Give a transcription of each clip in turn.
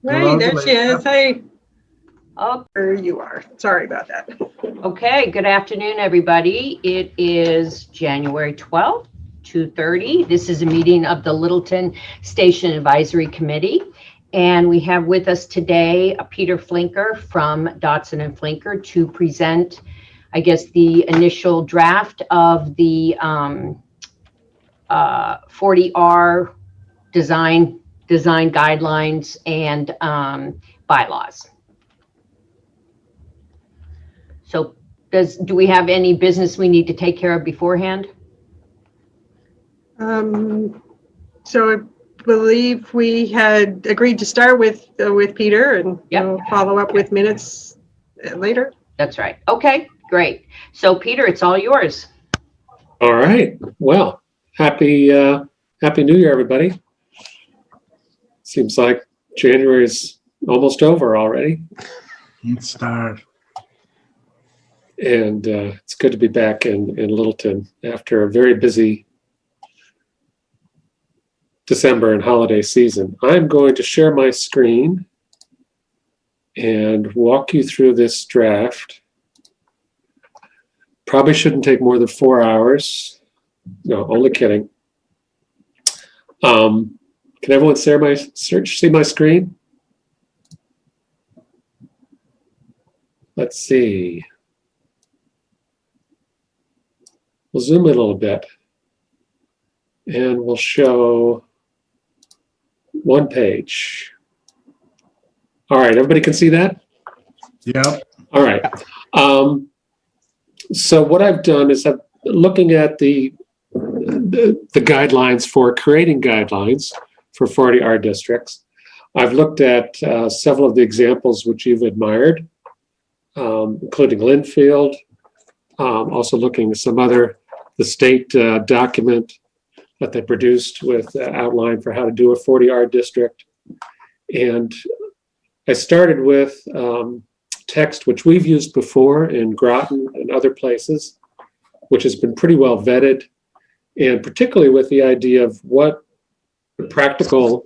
Right, there she is. Hey, Oh, there you are. Sorry about that. okay. Good afternoon, everybody. It is January 12th, 2:30. This is a meeting of the Littleton Station Advisory Committee. And we have with us today Peter Flinker from Dotson and Flinker to present, I guess, the initial draft of the 40R design guidelines and bylaws. So do we have any business we need to take care of beforehand? So I believe we had agreed to start with Peter, and Yep. we'll follow up with minutes later. That's right. Okay, great. So Peter, it's all yours. All right. Well, happy New Year, everybody. Seems like January is almost over already. Let's start. And it's good to be back in Littleton after a very busy December and holiday season. I'm going to share my screen and walk you through this draft. Probably shouldn't take more than 4 hours. No, only kidding. Can everyone see my screen? Let's see. We'll zoom in a little bit and we'll show one page. All right, everybody can see that? Yep. All right. So what I've done is I'm looking at the guidelines for creating guidelines for 40R districts. I've looked at several of the examples which you've admired, including Linfield, also looking at the state document that they produced with outline for how to do a 40R district. And I started with text which we've used before in Groton and other places, which has been pretty well vetted, and particularly with the idea of what the practical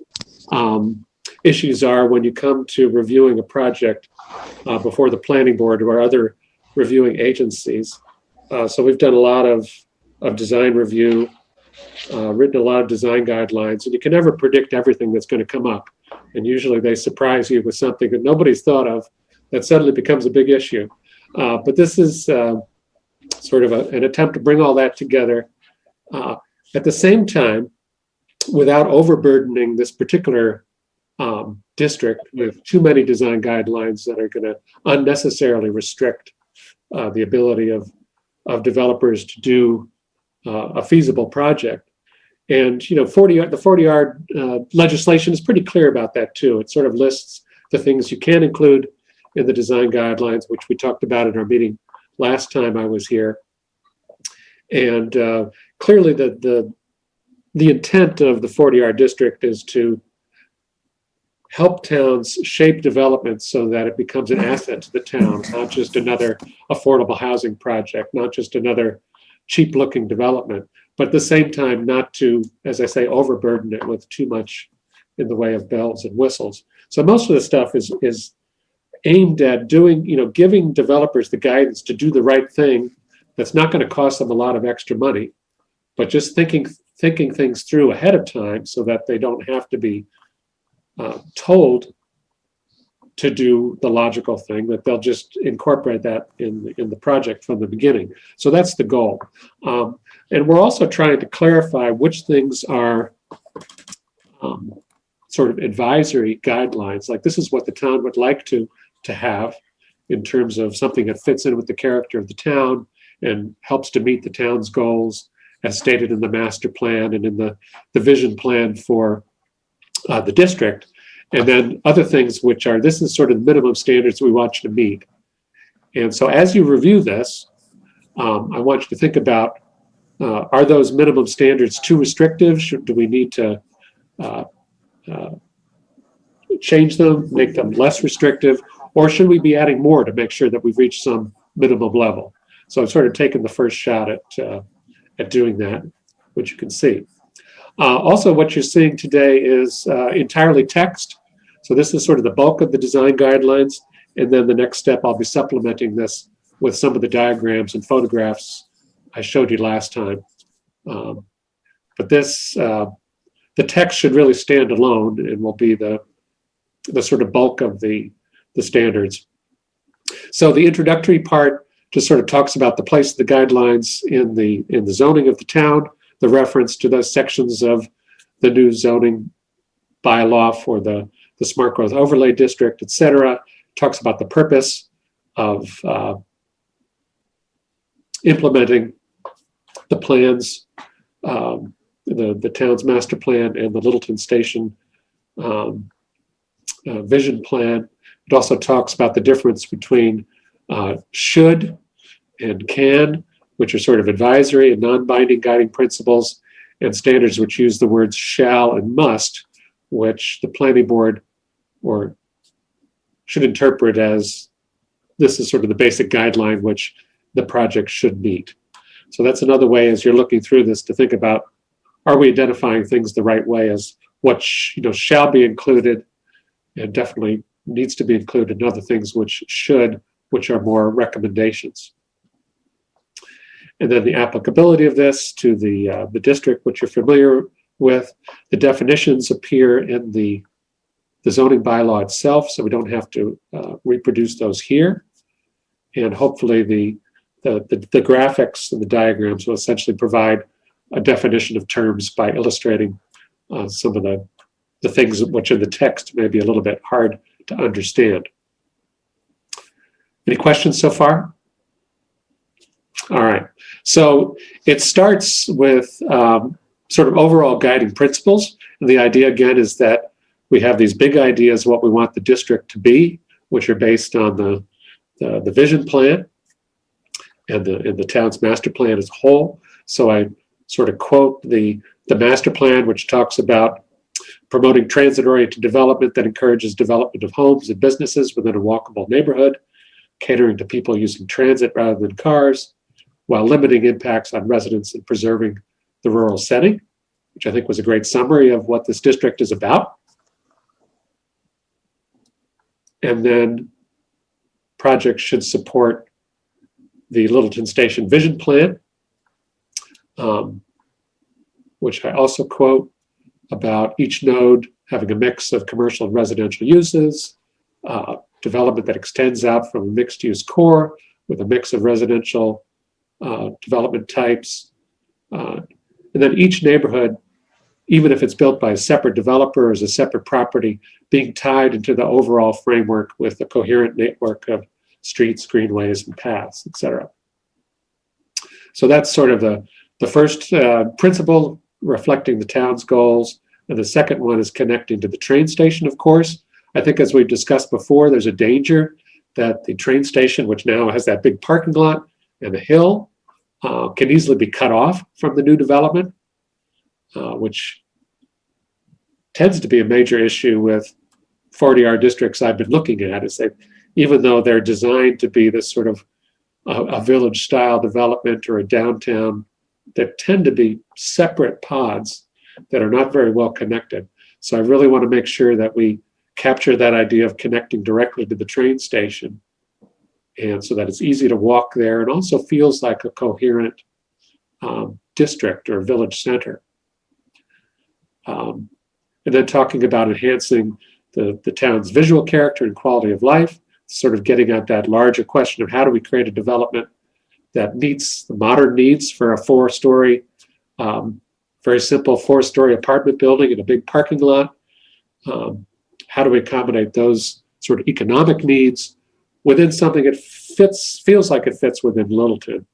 issues are when you come to reviewing a project before the planning board or other reviewing agencies. So we've done a lot of design review, written a lot of design guidelines, and you can never predict everything that's going to come up. And usually they surprise you with something that nobody's thought of that suddenly becomes a big issue. But this is sort of an attempt to bring all that together at the same time without overburdening this particular district with too many design guidelines that are going to unnecessarily restrict the ability of developers to do a feasible project. And the 40R legislation is pretty clear about that too. It sort of lists the things you can include in the design guidelines, which we talked about in our meeting last time I was here. And clearly the intent of the 40R district is to help towns shape development so that it becomes an asset to the town, not just another affordable housing project, not just another cheap looking development, but at the same time not to, as I say, overburden it with too much in the way of bells and whistles. So most of the stuff is aimed at giving developers the guidance to do the right thing that's not going to cost them a lot of extra money, but just thinking things through ahead of time so that they don't have to be told to do the logical thing, that they'll just incorporate that in the project from the beginning. So that's the goal. And we're also trying to clarify which things are sort of advisory guidelines, like this is what the town would like to have in terms of something that fits in with the character of the town and helps to meet the town's goals as stated in the master plan and in the vision plan for the district. And then other things which are, this is sort of minimum standards we want you to meet. And so as you review this, I want you to think about, are those minimum standards too restrictive? Do we need to change them, make them less restrictive, or should we be adding more to make sure that we've reached some minimum level? So I've sort of taken the first shot at doing that, which you can see. Also, what you're seeing today is entirely text. So this is sort of the bulk of the design guidelines. And then the next step, I'll be supplementing this with some of the diagrams and photographs I showed you last time. But this, the text should really stand alone and will be the sort of bulk of the standards. So the introductory part just sort of talks about the place of the guidelines in the zoning of the town, the reference to those sections of the new zoning bylaw for the smart growth overlay district, et cetera. Talks about the purpose of implementing the plans, the town's master plan and the Littleton Station vision plan. It also talks about the difference between should and can, which are sort of advisory and non-binding guiding principles, and standards which use the words shall and must, which the planning board should interpret as this is sort of the basic guideline which the project should meet. So that's another way as you're looking through this to think about, are we identifying things the right way as what shall be included and definitely needs to be included, and other things which should, which are more recommendations. And then the applicability of this to the district, which you're familiar with. The definitions appear in the zoning bylaw itself, so we don't have to reproduce those here. And hopefully the graphics and the diagrams will essentially provide a definition of terms by illustrating some of the things which in the text may be a little bit hard to understand. Any questions so far? All right, so it starts with sort of overall guiding principles. And the idea again is that we have these big ideas what we want the district to be, which are based on the vision plan and the town's master plan as a whole. So I sort of quote the master plan, which talks about promoting transit-oriented development that encourages development of homes and businesses within a walkable neighborhood, catering to people using transit rather than cars, while limiting impacts on residents and preserving the rural setting, which I think was a great summary of what this district is about. And then projects should support the Littleton Station Vision Plan, which I also quote about each node having a mix of commercial and residential uses, development that extends out from a mixed-use core with a mix of residential development types. And then each neighborhood, even if it's built by a separate developer or as a separate property, being tied into the overall framework with a coherent network of streets, greenways, and paths, et cetera. So that's sort of the first principle, reflecting the town's goals. And the second one is connecting to the train station, of course. I think as we've discussed before, there's a danger that the train station, which now has that big parking lot and a hill, can easily be cut off from the new development, which tends to be a major issue with 40R districts I've been looking at, is that even though they're designed to be this sort of a village style development or a downtown, there tend to be separate pods that are not very well connected. So I really want to make sure that we capture that idea of connecting directly to the train station, and so that it's easy to walk there and also feels like a coherent district or village center. And then talking about enhancing the town's visual character and quality of life, sort of getting at that larger question of how do we create a development that meets the modern needs for a four-story, very simple four-story apartment building in a big parking lot. How do we accommodate those sort of economic needs within something that feels like it fits within Littleton?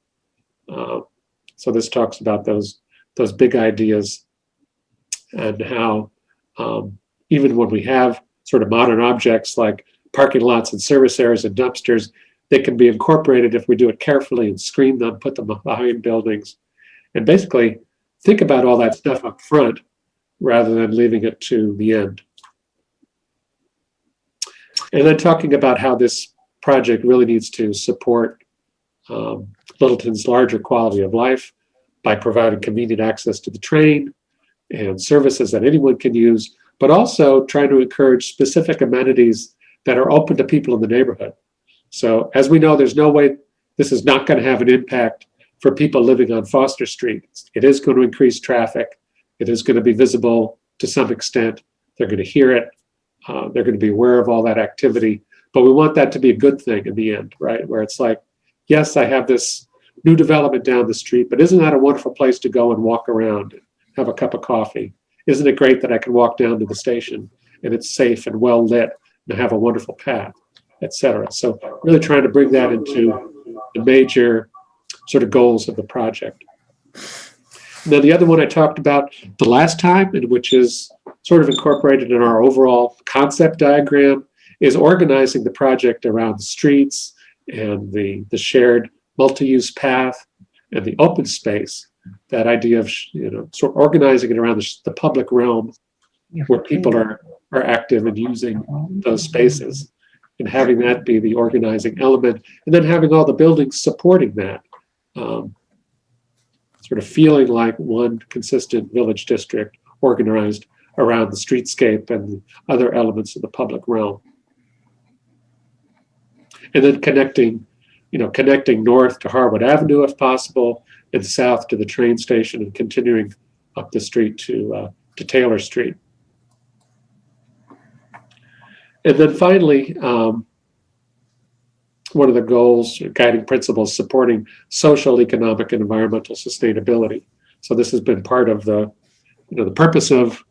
So this talks about those big ideas and how even when we have sort of modern objects like parking lots and service areas and dumpsters, they can be incorporated if we do it carefully and screen them, put them behind buildings, and basically think about all that stuff up front rather than leaving it to the end. And then talking about how this project really needs to support Littleton's larger quality of life by providing convenient access to the train and services that anyone can use, but also trying to encourage specific amenities that are open to people in the neighborhood. So as we know, there's no way this is not going to have an impact for people living on Foster Street. It is going to increase traffic. It is going to be visible to some extent. They're going to hear it. They're going to be aware of all that activity. But we want that to be a good thing in the end, right? Where it's like, yes, I have this new development down the street, but isn't that a wonderful place to go and walk around and have a cup of coffee? Isn't it great that I can walk down to the station and it's safe and well lit and have a wonderful path, et cetera? So really trying to bring that into the major sort of goals of the project. And then the other one I talked about the last time, and which is sort of incorporated in our overall concept diagram, is organizing the project around the streets and the shared multi-use path and the open space. That idea of sort of organizing it around the public realm where people are active and using those spaces, and having that be the organizing element, and then having all the buildings supporting that, sort of feeling like one consistent village district organized around the streetscape and the other elements of the public realm. And then connecting north to Harwood Avenue if possible, and south to the train station, and continuing up the street to Taylor Street. And then finally, one of the goals, guiding principles, supporting social, economic, and environmental sustainability. So this has been part of the purpose of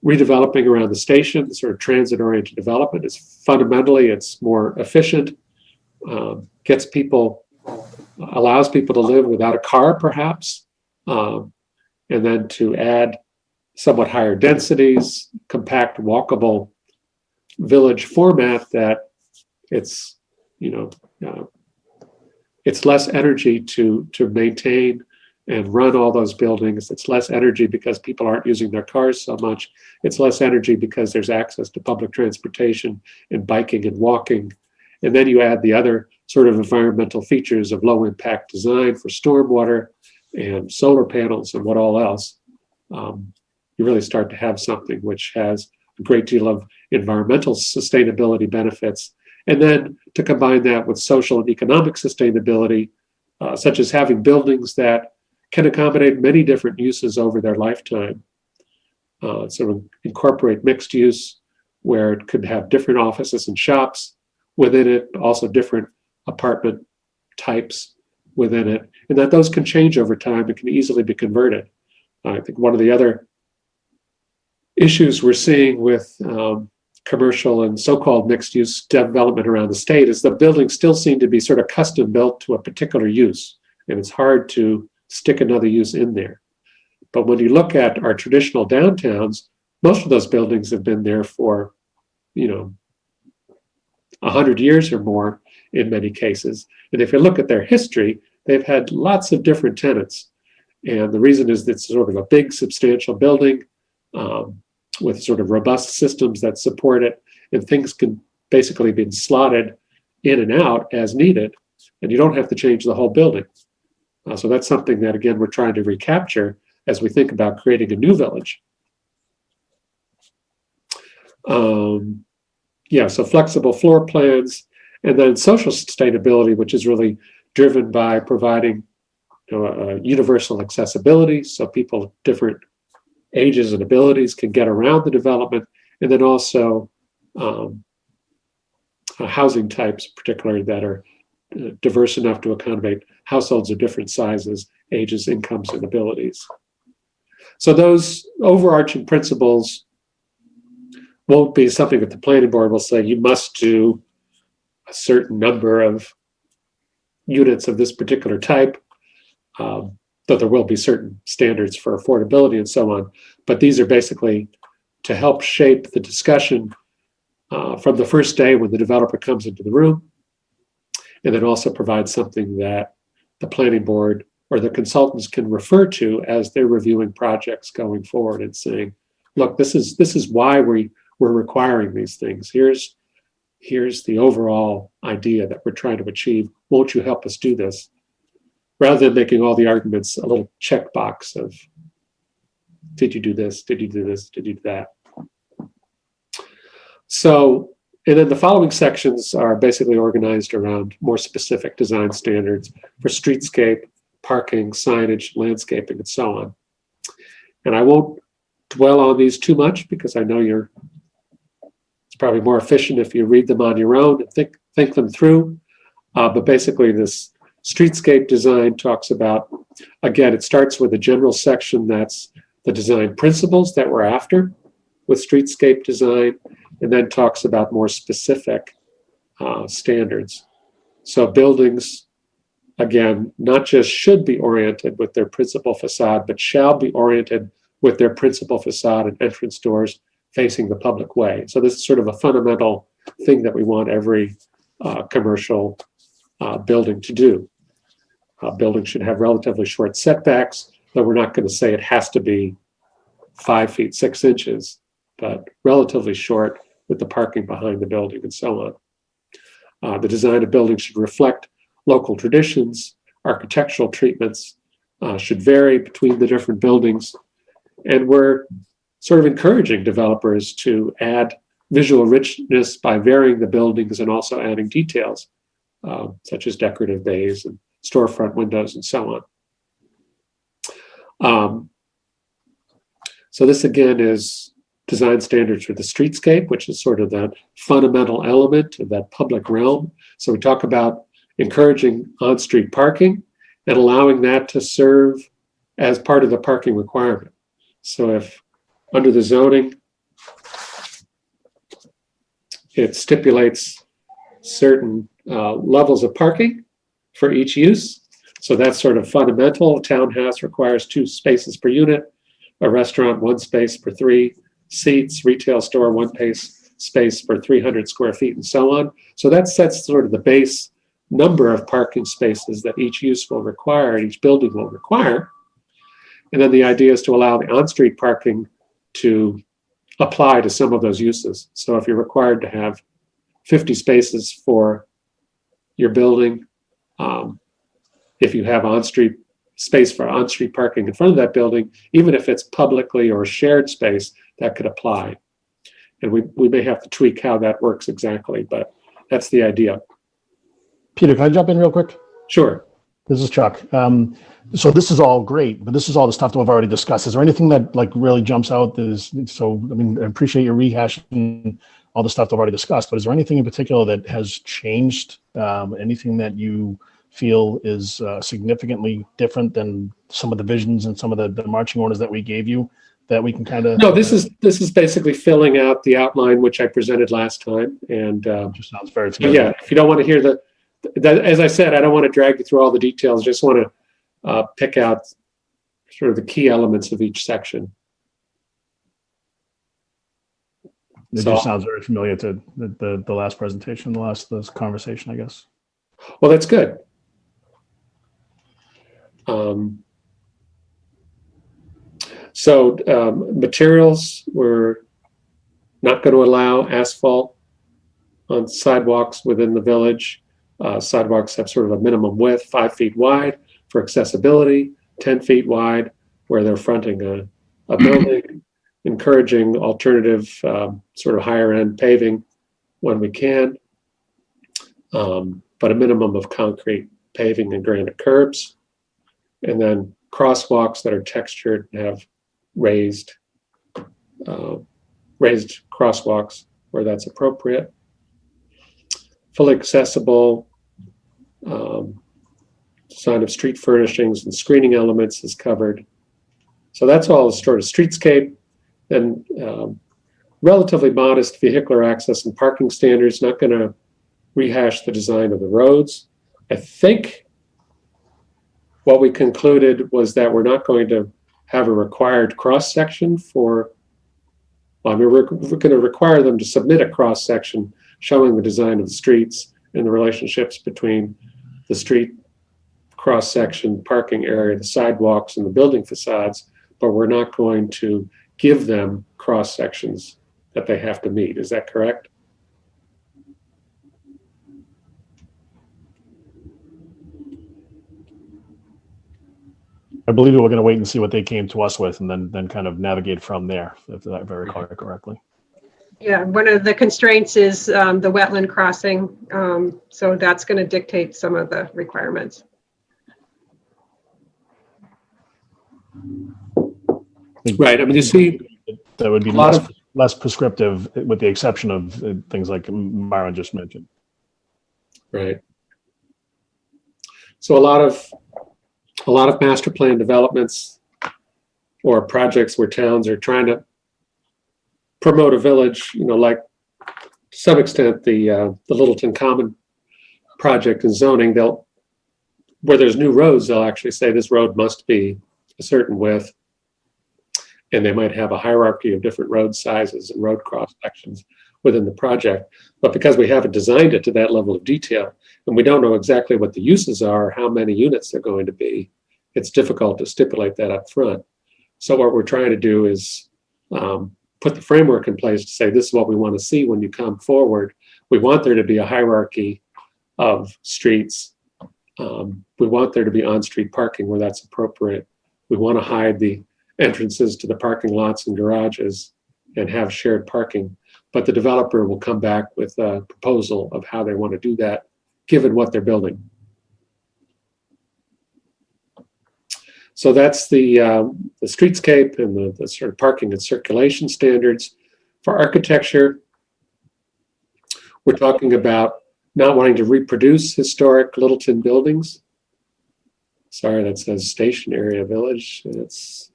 redeveloping around the station. Sort of transit-oriented development is fundamentally, it's more efficient, allows people to live without a car, perhaps, and then to add somewhat higher densities, compact, walkable village format that it's less energy to maintain and run all those buildings. It's less energy because people aren't using their cars so much. It's less energy because there's access to public transportation and biking and walking. And then you add the other sort of environmental features of low impact design for stormwater and solar panels and what all else. You really start to have something which has a great deal of environmental sustainability benefits. And then to combine that with social and economic sustainability, such as having buildings that can accommodate many different uses over their lifetime. So incorporate mixed use, where it could have different offices and shops within it, also different apartment types within it, and that those can change over time and can easily be converted. I think one of the other issues we're seeing with commercial and so-called mixed-use development around the state is the buildings still seem to be sort of custom built to a particular use, and it's hard to stick another use in there. But when you look at our traditional downtowns, most of those buildings have been there for 100 years or more in many cases. And if you look at their history, they've had lots of different tenants. And the reason is that it's sort of a big, substantial building with sort of robust systems that support it, and things can basically be slotted in and out as needed, and you don't have to change the whole building. So that's something that, again, we're trying to recapture as we think about creating a new village. So flexible floor plans, and then social sustainability, which is really driven by providing universal accessibility, so people of different ages and abilities can get around the development, and then also housing types, particularly that are diverse enough to accommodate households of different sizes, ages, incomes, and abilities. So those overarching principles won't be something that the planning board will say, you must do a certain number of units of this particular type, though there will be certain standards for affordability and so on. But these are basically to help shape the discussion from the first day when the developer comes into the room, and then also provide something that the planning board or the consultants can refer to as they're reviewing projects going forward and saying, look, this is why we're requiring these things. Here's the overall idea that we're trying to achieve. Won't you help us do this? Rather than making all the arguments a little checkbox of, did you do this? Did you do this? Did you do that? So, and then the following sections are basically organized around more specific design standards for streetscape, parking, signage, landscaping, and so on. And I won't dwell on these too much because I know it's probably more efficient if you read them on your own and think them through. But basically this streetscape design talks about, again, it starts with a general section that's the design principles that we're after with streetscape design, and then talks about more specific standards. So buildings, again, not just should be oriented with their principal facade, but shall be oriented with their principal facade and entrance doors facing the public way. So this is sort of a fundamental thing that we want every commercial building to do. Buildings should have relatively short setbacks, but we're not going to say it has to be 5 feet 6 inches, but relatively short with the parking behind the building and so on. The design of buildings should reflect local traditions, architectural treatments should vary between the different buildings, and we're sort of encouraging developers to add visual richness by varying the buildings and also adding details, such as decorative bays and storefront windows and so on. So this again is design standards for the streetscape, which is sort of that fundamental element of that public realm. So we talk about encouraging on-street parking and allowing that to serve as part of the parking requirement. So if under the zoning, it stipulates certain levels of parking for each use. So that's sort of fundamental. A townhouse requires 2 spaces per unit, a restaurant 1 space per 3 seats, retail store 1 space per 300 square feet, and so on. So that sets sort of the base number of parking spaces that each use will require, and each building will require. And then the idea is to allow the on-street parking to apply to some of those uses. So if you're required to have 50 spaces for your building, if you have on-street space for on-street parking in front of that building, even if it's publicly or shared space, that could apply. And we may have to tweak how that works exactly, but that's the idea. Peter, can I jump in real quick? Sure. This is Chuck. So this is all great, but this is all the stuff that we've already discussed. Is there anything that like really jumps out? I mean, I appreciate your rehashing all the stuff that we've already discussed, but is there anything in particular that has changed? Anything that you feel is significantly different than some of the visions and some of the marching orders that we gave you that we can kind of? No, this is basically filling out the outline which I presented last time. And just sounds very familiar. yeah, if you don't want to hear as I said, I don't want to drag you through all the details. Just want to pick out sort of the key elements of each section. It just sounds very familiar to the last presentation, this conversation, I guess. Well, that's good. Materials, we're not going to allow asphalt on sidewalks within the village. Sidewalks have sort of a minimum width, 5 feet wide for accessibility, 10 feet wide where they're fronting a building, encouraging alternative sort of higher end paving when we can, but a minimum of concrete paving and granite curbs. And then crosswalks that are textured and have raised crosswalks where that's appropriate. Fully accessible, design of street furnishings and screening elements is covered. So that's all sort of streetscape. And relatively modest vehicular access and parking standards, not going to rehash the design of the roads. I think what we concluded was that we're not going to have a required cross-section we're going to require them to submit a cross-section showing the design of the streets and the relationships between the street cross-section, parking area, the sidewalks, and the building facades, but we're not going to give them cross-sections that they have to meet. Is that correct? I believe we're going to wait and see what they came to us with and then kind of navigate from there, if I recall correctly. Yeah, one of the constraints is the wetland crossing. So that's going to dictate some of the requirements. Right. I mean, you see That would be a lot less prescriptive, with the exception of things like Myron just mentioned. right. So a lot of master plan developments or projects where towns are trying to promote a village, like to some extent the Littleton Common project and zoning, where there's new roads, they'll actually say this road must be a certain width. And they might have a hierarchy of different road sizes and road cross sections within the project. But because we haven't designed it to that level of detail, and we don't know exactly what the uses are, how many units they're going to be, it's difficult to stipulate that up front. So what we're trying to do is put the framework in place to say, this is what we want to see when you come forward. We want there to be a hierarchy of streets. We want there to be on-street parking where that's appropriate. We want to hide the entrances to the parking lots and garages and have shared parking. But the developer will come back with a proposal of how they want to do that, given what they're building. So that's the streetscape and the sort of parking and circulation standards. For architecture, we're talking about not wanting to reproduce historic Littleton buildings. Sorry, that says station area village. It's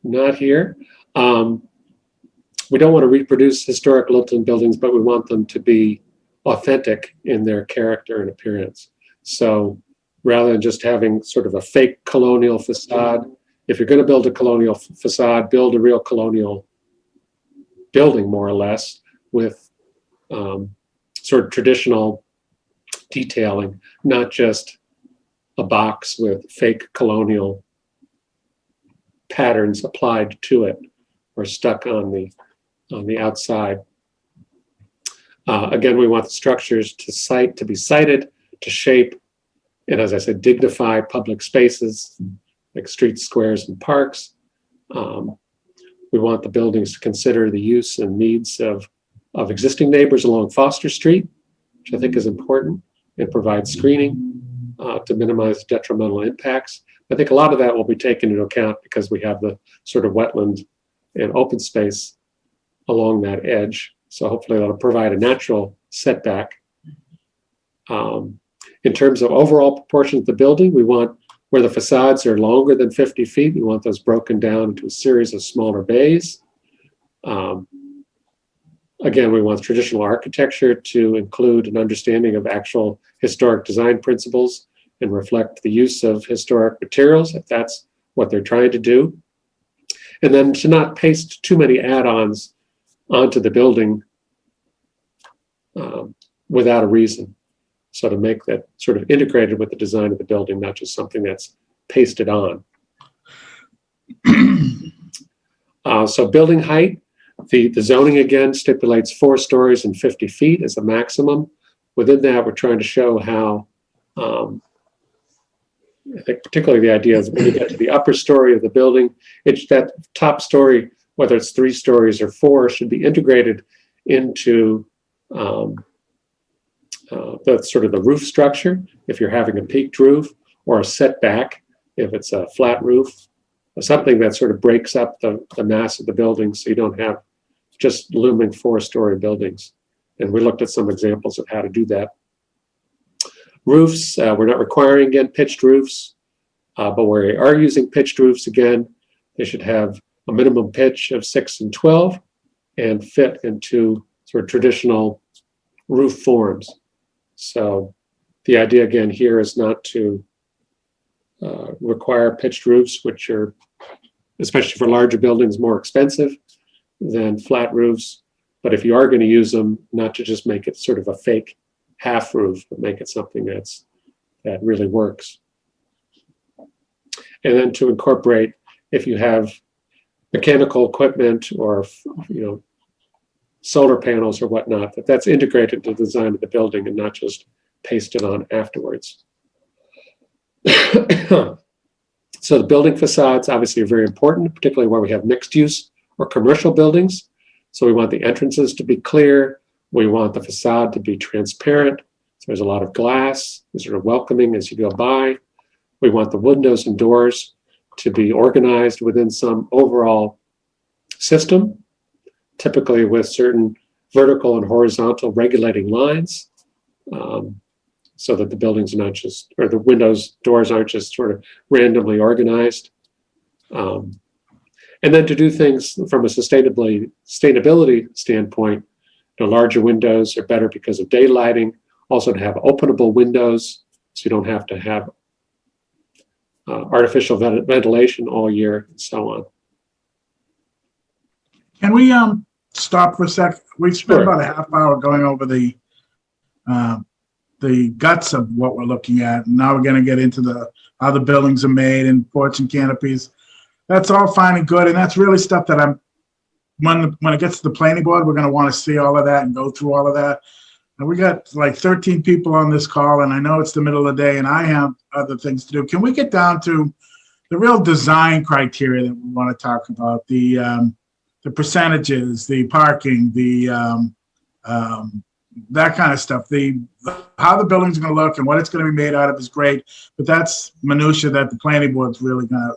not here. We don't want to reproduce historic Littleton buildings, but we want them to be authentic in their character and appearance. So rather than just having sort of a fake colonial facade, if you're going to build a colonial facade, build a real colonial building, more or less, with sort of traditional detailing, not just a box with fake colonial patterns applied to it or stuck on the outside. Again, we want the structures to be sited, to shape, and as I said, dignify public spaces like streets, squares, and parks. We want the buildings to consider the use and needs of existing neighbors along Foster Street, which I think is important, and provide screening to minimize detrimental impacts. I think a lot of that will be taken into account because we have the sort of wetland and open space along that edge. So hopefully that'll provide a natural setback. In terms of overall proportions of the building, we want where the facades are longer than 50 feet, we want those broken down into a series of smaller bays. Again, we want traditional architecture to include an understanding of actual historic design principles and reflect the use of historic materials, if that's what they're trying to do. And then to not paste too many add-ons onto the building without a reason. So to make that sort of integrated with the design of the building, not just something that's pasted on. So building height, the zoning again stipulates 4 stories and 50 feet as a maximum. Within that, we're trying to show how, I think particularly the idea is when you get to the upper story of the building, it's that top story, whether it's 3 stories or 4, should be integrated into the sort of the roof structure, if you're having a peaked roof, or a setback, if it's a flat roof, or something that sort of breaks up the mass of the building so you don't have just looming 4-story buildings. And we looked at some examples of how to do that. Roofs, we're not requiring, again, pitched roofs, but we are using pitched roofs again. They should have a minimum pitch of 6 and 12 and fit into sort of traditional roof forms. So the idea again here is not to require pitched roofs, which are, especially for larger buildings, more expensive than flat roofs. But if you are going to use them, not to just make it sort of a fake half roof, but make it something that really works. And then to incorporate, if you have mechanical equipment or solar panels or whatnot, that's integrated to the design of the building and not just pasted on afterwards. So the building facades obviously are very important, particularly where we have mixed use or commercial buildings. So we want the entrances to be clear. We want the facade to be transparent. So there's a lot of glass, sort of welcoming as you go by. We want the windows and doors to be organized within some overall system, typically with certain vertical and horizontal regulating lines, so that the buildings are not just, or the windows, doors aren't just sort of randomly organized. And then to do things from a sustainability standpoint, larger windows are better because of daylighting. Also to have openable windows, so you don't have to have artificial ventilation all year and so on. Can we stop for a sec? We spent Sure. about a half hour going over the guts of what we're looking at. And now we're going to get into how the buildings are made and porch and canopies. That's all fine and good. And that's really stuff that when it gets to the planning board, we're going to want to see all of that and go through all of that. And we got like 13 people on this call, and I know it's the middle of the day and I have other things to do. Can we get down to the real design criteria that we want to talk about? The percentages, the parking, that kind of stuff. How the building's going to look and what it's going to be made out of is great, but that's minutia that the planning board's really going to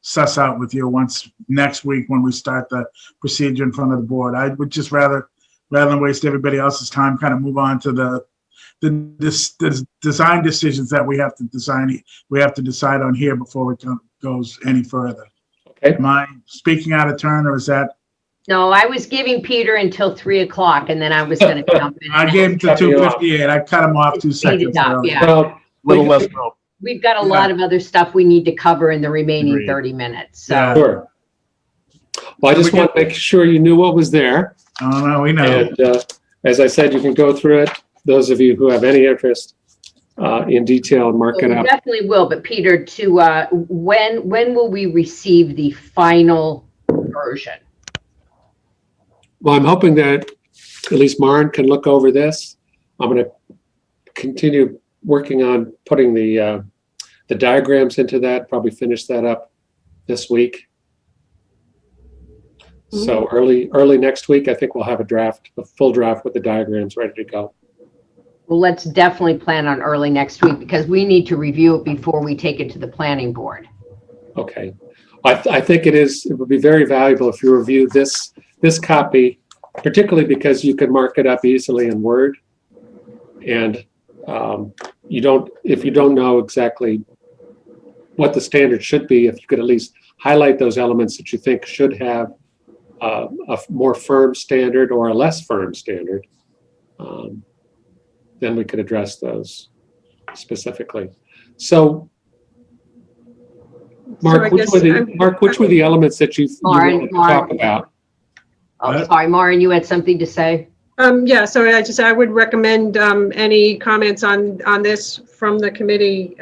suss out with you once next week when we start the procedure in front of the board. I would just rather than waste everybody else's time, kind of move on to the design decisions that we have to decide on here before it goes any further. Okay. Am I speaking out of turn, or is that? No, I was giving Peter until 3 o'clock, and then I was going to jump in. I gave him to 2:58. I cut him off 2 seconds early. Yeah. Well, Little less rope. We've got a lot of other stuff we need to cover in the remaining Agreed. 30 minutes. So. Yeah. sure. Well, I just want to make sure you knew what was there. Oh, no, we know. And as I said, you can go through it. Those of you who have any interest in detail and mark Well, it we up. definitely will, but Peter, when will we receive the final version? Well, I'm hoping that at least Maren can look over this. I'm going to continue working on putting the diagrams into that, probably finish that up this week. So early next week, I think we'll have a full draft with the diagrams ready to go. Well, let's definitely plan on early next week because we need to review it before we take it to the planning board. Okay. I think it would be very valuable if you review this copy, particularly because you can mark it up easily in Word. And if you don't know exactly what the standard should be, if you could at least highlight those elements that you think should have a more firm standard or a less firm standard, then we could address those specifically. So, Mark, which were the elements that you wanted to talk about? Oh, sorry, Maren, you had something to say? Yeah, so I would recommend any comments on this from the committee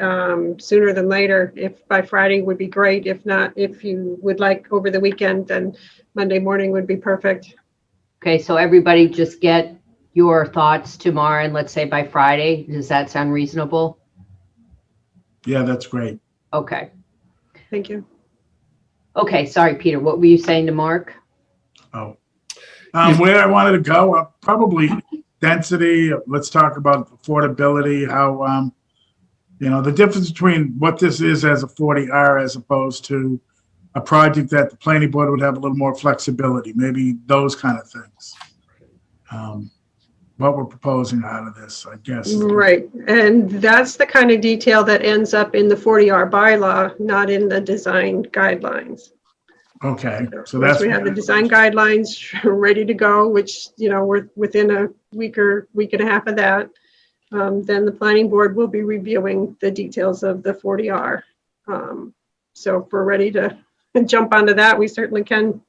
sooner than later. If by Friday would be great. If not, if you would like over the weekend, then Monday morning would be perfect. Okay, so everybody just get your thoughts tomorrow and let's say by Friday. Does that sound reasonable? Yeah, that's great. Okay. Thank you. Okay, sorry, Peter, what were you saying to Mark? Oh, where I wanted to go, probably density. Let's talk about affordability, how, the difference between what this is as a 40R as opposed to a project that the planning board would have a little more flexibility, maybe those kind of things. What we're proposing out of this, I guess. Right, and that's the kind of detail that ends up in the 40R bylaw, not in the design guidelines. Okay, so Once that's. we have the design guidelines ready to go, which, we're within a week or week and a half of that, then the planning board will be reviewing the details of the 40R. So if we're ready to jump onto that, we certainly can.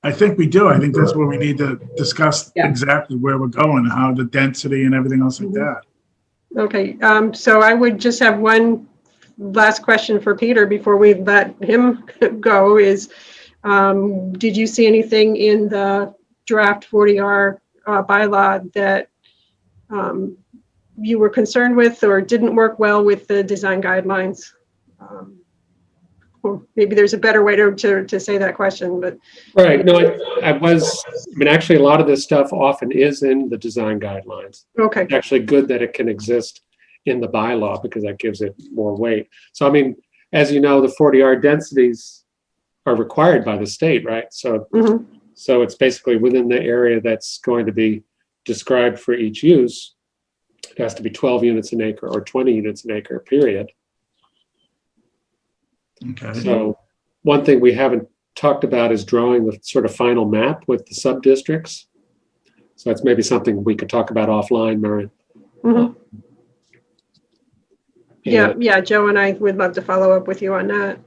I think we do. I think that's where we need to discuss exactly where we're going, how the density and everything else like that. Okay, so I would just have one last question for Peter before we let him go is, did you see anything in the draft 40R bylaw that you were concerned with or didn't work well with the design guidelines? Well, maybe there's a better way to say that question, but Right. No, I mean, actually, a lot of this stuff often is in the design guidelines. okay. It's actually good that it can exist in the bylaw because that gives it more weight. So, I mean, as you know, the 40R densities are required by the state, right? So, Mhm. so it's basically within the area that's going to be described for each use. It has to be 12 units an acre or 20 units an acre, period. Okay. So one thing we haven't talked about is drawing the sort of final map with the sub-districts. So that's maybe something we could talk about offline, Mary. Mhm. Yeah, And- yeah, Joe and I would love to follow up with you on that.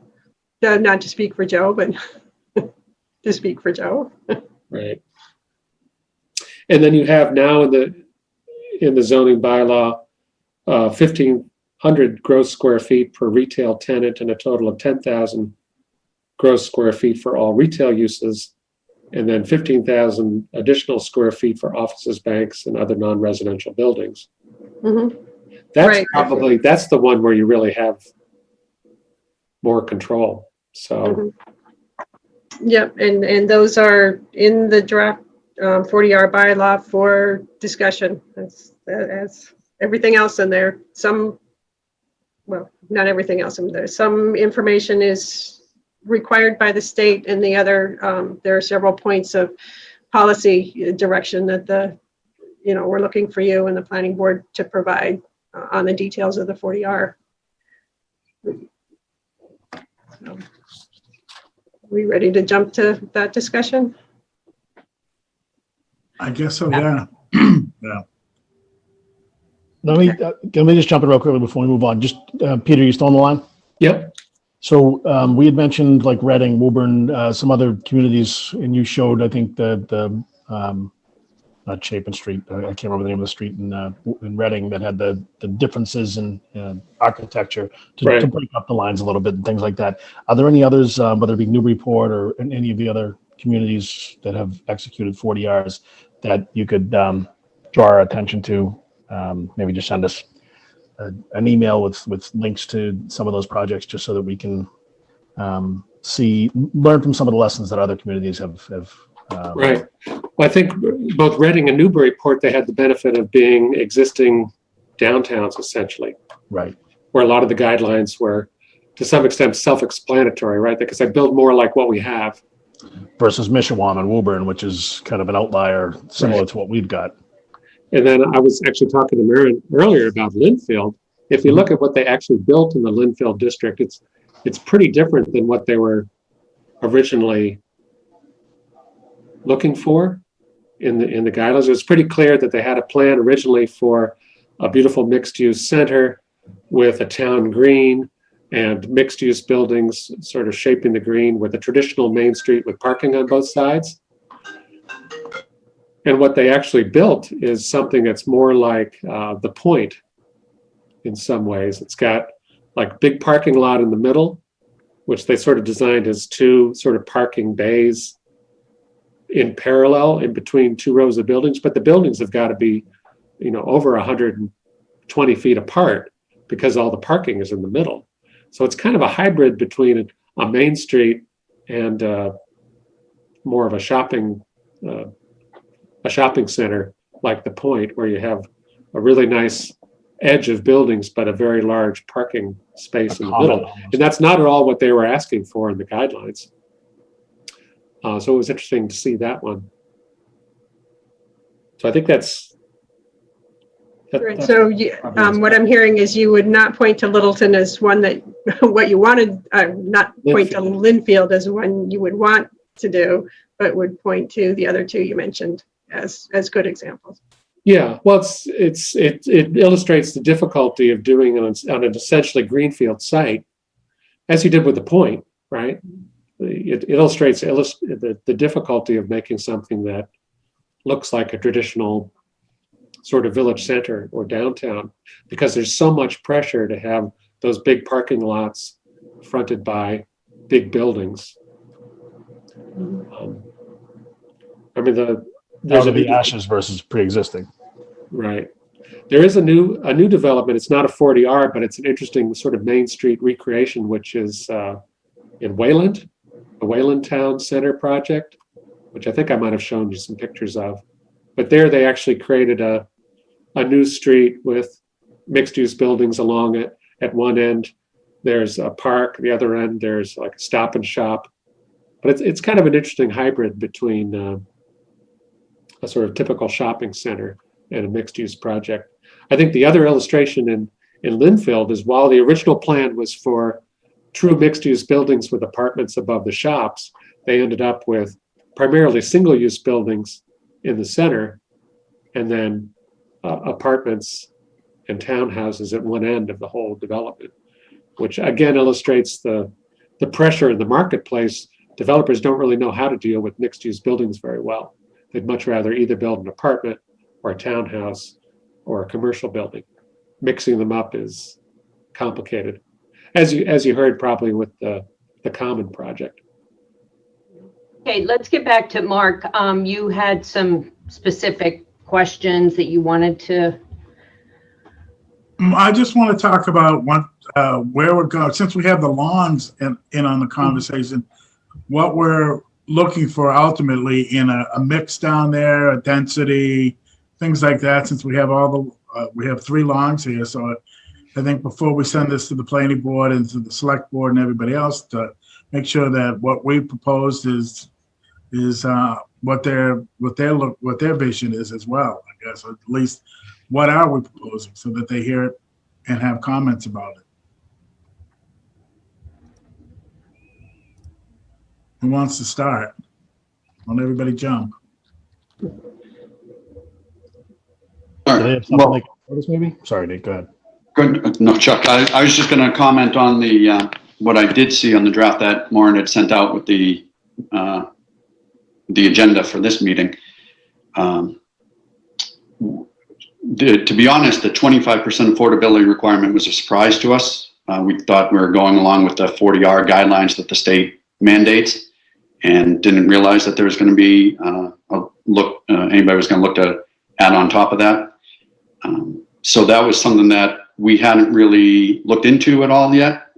Not to speak for Joe, but to speak for Joe. Right. And then you have now in the zoning bylaw, 1,500 gross square feet per retail tenant and a total of 10,000 gross square feet for all retail uses, and then 15,000 additional square feet for offices, banks, and other non-residential buildings. Mhm. That's Right. probably, that's the one where you really have more control. So, Mhm. Yep, and those are in the draft 40R bylaw for discussion. That's everything else in there. Well, not everything else in there. Some information is required by the state, and the other, there are several points of policy direction that we're looking for you and the planning board to provide on the details of the 40R. So, we ready to jump to that discussion? I guess so, yeah. Yeah. Let me just jump in real quickly before we move on. Just, Peter, you still on the line? yep, So we had mentioned like Reading, Woburn, some other communities, and you showed, I think, the not Chapin Street, I can't remember the name of the street in Reading that had the differences in architecture to Right. break up the lines a little bit and things like that. Are there any others, whether it be Newburyport or in any of the other communities that have executed 40Rs that you could draw our attention to? Maybe just send us an email with links to some of those projects just so that we can learn from some of the lessons that other communities have right. Well, I think both Reading and Newburyport, they had the benefit of being existing downtowns essentially, right. where a lot of the guidelines were to some extent self-explanatory, right? Because they build more like what we have. Versus Mishawam and Woburn, which is kind of an outlier similar Right. to what we've got. And then I was actually talking to Maren earlier about Linfield. If you look at what they actually built in the Linfield district, it's pretty different than what they were originally looking for in the guidelines. It was pretty clear that they had a plan originally for a beautiful mixed-use center with a town green and mixed-use buildings sort of shaping the green with a traditional main street with parking on both sides. And what they actually built is something that's more like the Point in some ways. It's got like big parking lot in the middle, which they sort of designed as two sort of parking bays in parallel in between two rows of buildings. But the buildings have got to be, over 120 feet apart because all the parking is in the middle. So it's kind of a hybrid between a main street and more of a shopping center like the Point, where you have a really nice edge of buildings, but a very large parking space in the middle. And that's not at all what they were asking for in the guidelines. So it was interesting to see that one. So I think that's. Right. So what I'm hearing is you would not point to Littleton as one that what you wanted, not point to Linfield as one you would want to do, but would point to the other two you mentioned as good examples. Yeah, well, it illustrates the difficulty of doing on an essentially greenfield site, as you did with the Point, right? It illustrates the difficulty of making something that looks like a traditional sort of village center or downtown, because there's so much pressure to have those big parking lots fronted by big buildings. I mean, there's the ashes versus pre-existing. Right. There is a new development. It's not a 40R, but it's an interesting sort of Main Street recreation, which is in Wayland, the Wayland Town Center project, which I think I might have shown you some pictures of. But there they actually created a new street with mixed-use buildings along it. At one end, there's a park. The other end, there's like a Stop and Shop. But it's kind of an interesting hybrid between a sort of typical shopping center and a mixed-use project. I think the other illustration in Linfield is, while the original plan was for true mixed-use buildings with apartments above the shops, they ended up with primarily single-use buildings in the center, and then apartments and townhouses at one end of the whole development, which again illustrates the pressure in the marketplace. Developers don't really know how to deal with mixed-use buildings very well. They'd much rather either build an apartment or a townhouse or a commercial building. Mixing them up is complicated, as you heard probably with the Common project. Okay, let's get back to Mark. You had some specific questions that you wanted to. I just want to talk about where we're going, since we have the lawns in on the conversation, what we're looking for ultimately in a mix down there, a density, things like that, since we have we have 3 lawns here. So I think before we send this to the planning board and to the select board and everybody else, to make sure that what we proposed is what their vision is as well, I guess, or at least what are we proposing, so that they hear it and have comments about it. Who wants to start? Won't everybody jump? Do they have something like this maybe? Sorry, Nate, go ahead. Good. No, Chuck, I was just going to comment on the what I did see on the draft that Maureen had sent out with the agenda for this meeting. To be honest, the 25% affordability requirement was a surprise to us. We thought we were going along with the 40R guidelines that the state mandates, and didn't realize that there was going to be anybody was going to look to add on top of that. So that was something that we hadn't really looked into at all yet.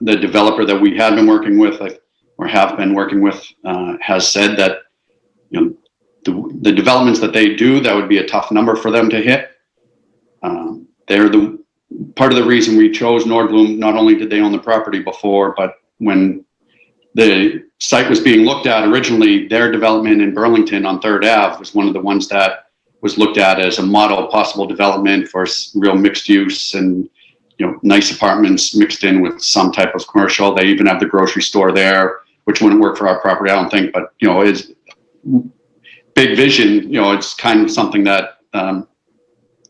The developer that we had been working with, or have been working with, has said that, you know, the developments that they do, that would be a tough number for them to hit. They're the part of the reason we chose Nordblum. Not only did they own the property before, but when the site was being looked at originally, their development in Burlington on 3rd Ave was one of the ones that was looked at as a model possible development for real mixed use and, you know, nice apartments mixed in with some type of commercial. They even have the grocery store there, which wouldn't work for our property, I don't think, but, you know, it's big vision. You know, it's kind of something that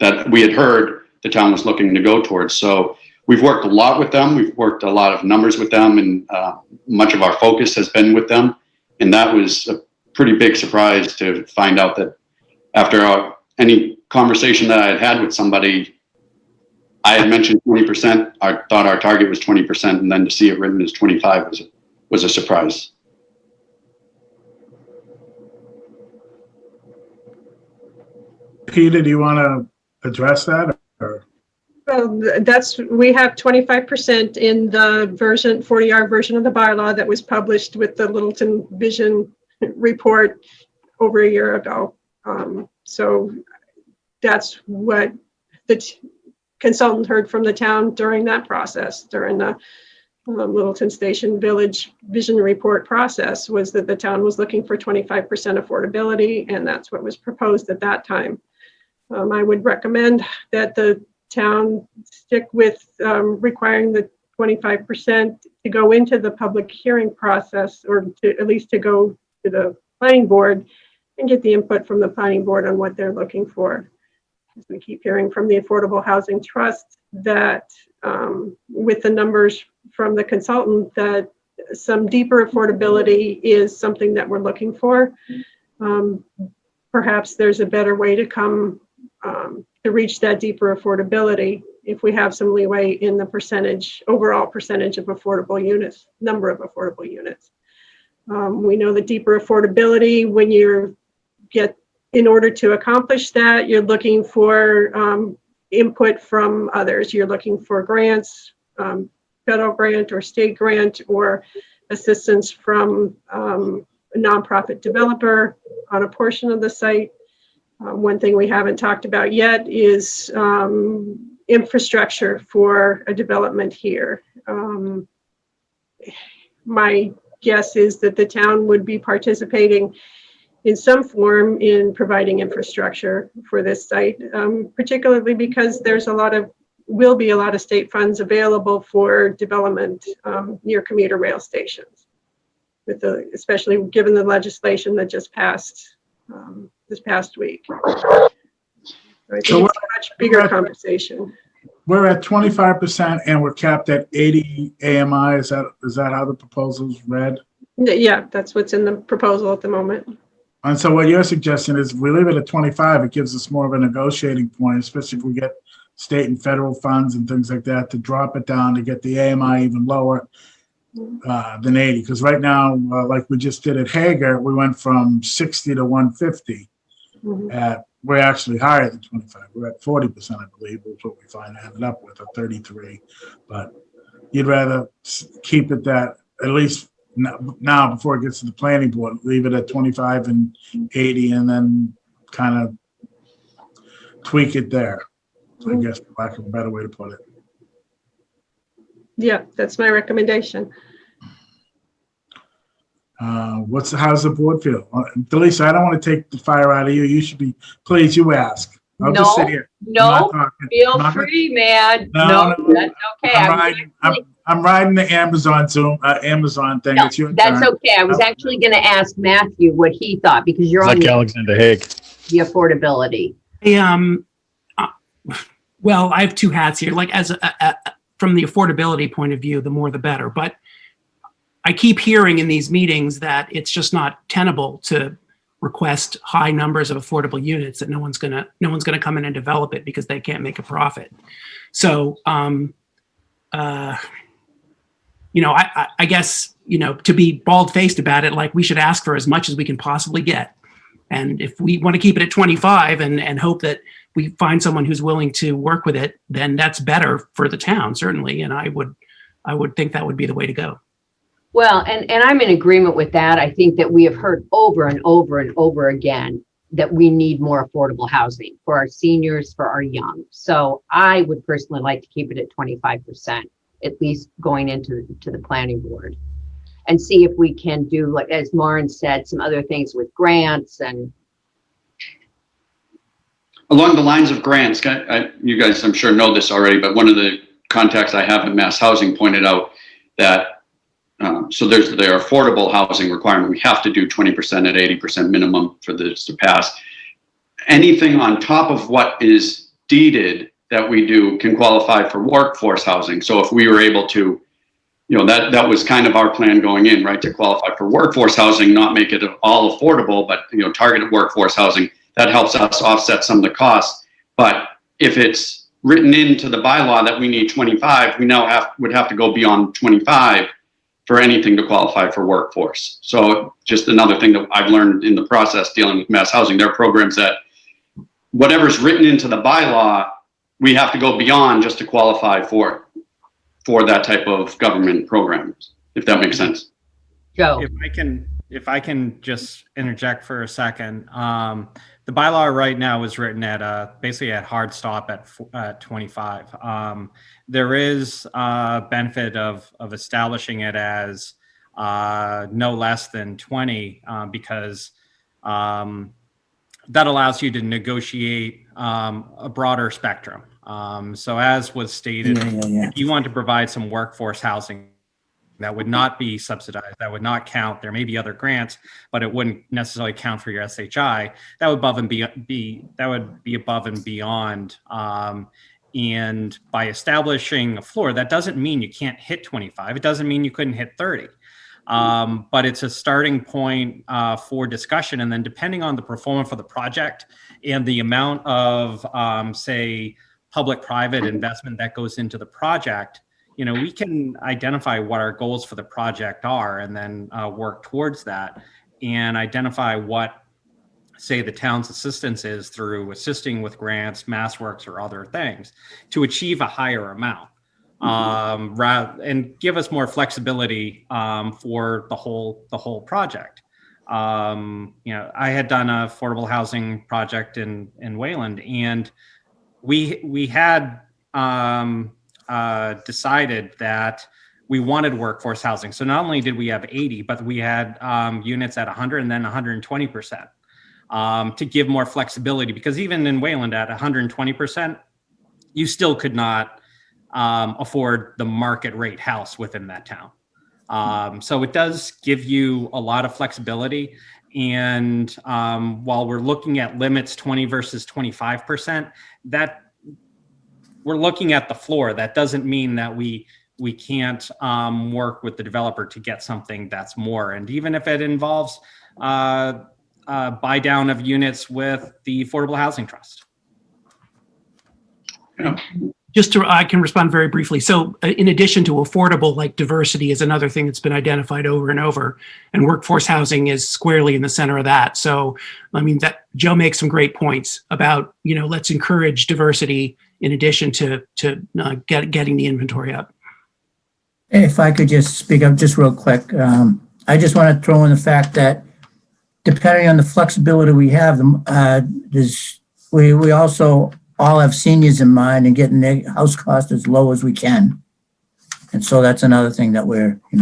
that we had heard the town was looking to go towards. So we've worked a lot with them. We've worked a lot of numbers with them, and much of our focus has been with them. And that was a pretty big surprise to find out that after any conversation that I had had with somebody, I had mentioned 20%. I thought our target was 20%, and then to see it written as 25 was a surprise. Peter, do you want to address that? Or? Well, we have 25% in the 40R version of the bylaw that was published with the Littleton Vision report over a year ago. So that's what the consultant heard from the town during that process, during the Littleton Station Village Vision Report process, was that the town was looking for 25% affordability, and that's what was proposed at that time. I would recommend that the town stick with requiring the 25% to go into the public hearing process, or at least to go to the planning board and get the input from the planning board on what they're looking for. We keep hearing from the Affordable Housing Trust that with the numbers from the consultant, that some deeper affordability is something that we're looking for. Perhaps there's a better way to come to reach that deeper affordability if we have some leeway in the overall percentage of affordable units, number of affordable units. We know the deeper affordability, when in order to accomplish that, you're looking for input from others. You're looking for grants, federal grant or state grant or assistance from a nonprofit developer on a portion of the site. One thing we haven't talked about yet is infrastructure for a development here. My guess is that the town would be participating in some form in providing infrastructure for this site, particularly because will be a lot of state funds available for development near commuter rail stations, especially given the legislation that just passed this past week. So I think it's a much bigger conversation. We're at 25% and we're capped at 80 AMI. Is that how the proposal's read? Yeah, that's what's in the proposal at the moment. And so what you're suggesting is we leave it at 25, it gives us more of a negotiating point, especially if we get state and federal funds and things like that, to drop it down to get the AMI even lower than 80. Because right now, like we just did at Hager, we went from 60 to 150. We're actually higher than 25. We're at 40%, I believe, was what we finally ended up with, at 33. But you'd rather keep it that, at least now before it gets to the planning board, leave it at 25 and 80 and then kind of tweak it there. I guess, for lack of a better way to put it. Yeah, that's my recommendation. How's the board feel? Delisa, I don't want to take the fire out of you. You should be, please, you ask. I'll just sit here. No, feel free, man. No, that's okay. I'm riding the Amazon Zoom, Amazon thing. No, it's your that's turn. okay. I was actually going to ask Matthew what he thought, because you're on Like the Alexander Haig. affordability. Well, I have two hats here. Like from the affordability point of view, the more the better. But I keep hearing in these meetings that it's just not tenable to request high numbers of affordable units, that no one's gonna come in and develop it because they can't make a profit. So, I guess, to be bald-faced about it, like, we should ask for as much as we can possibly get. And if we want to keep it at 25 and hope that we find someone who's willing to work with it, then that's better for the town, certainly. And I would think that would be the way to go. Well, and I'm in agreement with that. I think that we have heard over and over and over again that we need more affordable housing for our seniors, for our young. So I would personally like to keep it at 25%, at least going into the planning board, and see if we can do, like, as Lauren said, some other things with grants. And along the lines of grants, you guys, I'm sure, know this already, but one of the contacts I have in Mass Housing pointed out that so there's their affordable housing requirement. We have to do 20% at 80% minimum for this to pass. Anything on top of what is deeded that we do can qualify for workforce housing. So if we were able to, that was kind of our plan going in, right, to qualify for workforce housing, not make it all affordable, but targeted workforce housing. That helps us offset some of the costs. But if it's written into the bylaw that we need 25, we now would have to go beyond 25 for anything to qualify for workforce. So just another thing that I've learned in the process dealing with Mass Housing, there are programs that whatever's written into the bylaw, we have to go beyond just to qualify for that type of government programs, if that makes sense. Joe, If I can just interject for a second, the bylaw right now is written at basically at hard stop at 25. There is a benefit of establishing it as no less than 20 because that allows you to negotiate a broader spectrum. So as was stated, if you want to provide some workforce housing that would not be subsidized, that would not count. There may be other grants, but it wouldn't necessarily count for your SHI. That would be above and beyond. And by establishing a floor, that doesn't mean you can't hit 25. It doesn't mean you couldn't hit 30. But it's a starting point for discussion. And then depending on the performance for the project and the amount of, say, public-private investment that goes into the project, we can identify what our goals for the project are and then work towards that and identify what, say, the town's assistance is through assisting with grants, MassWorks, or other things to achieve a higher amount. and give us more flexibility for the whole project. I had done an affordable housing project in Wayland, and we had decided that we wanted workforce housing. So not only did we have 80, but we had units at 100 and then 120%. To give more flexibility, because even in Wayland at 120%, you still could not afford the market rate house within that town. So it does give you a lot of flexibility. And while we're looking at limits 20 versus 25%, that we're looking at the floor. That doesn't mean that we can't work with the developer to get something that's more. And even if it involves buy down of units with the Affordable Housing Trust. I can respond very briefly. So in addition to affordable, like diversity is another thing that's been identified over and over, and workforce housing is squarely in the center of that. So, I mean, that Joe makes some great points about, let's encourage diversity in addition to getting the inventory up. If I could just speak up just real quick, I just want to throw in the fact that depending on the flexibility we have, we also all have seniors in mind and getting their house cost as low as we can. And so that's another thing that we're, I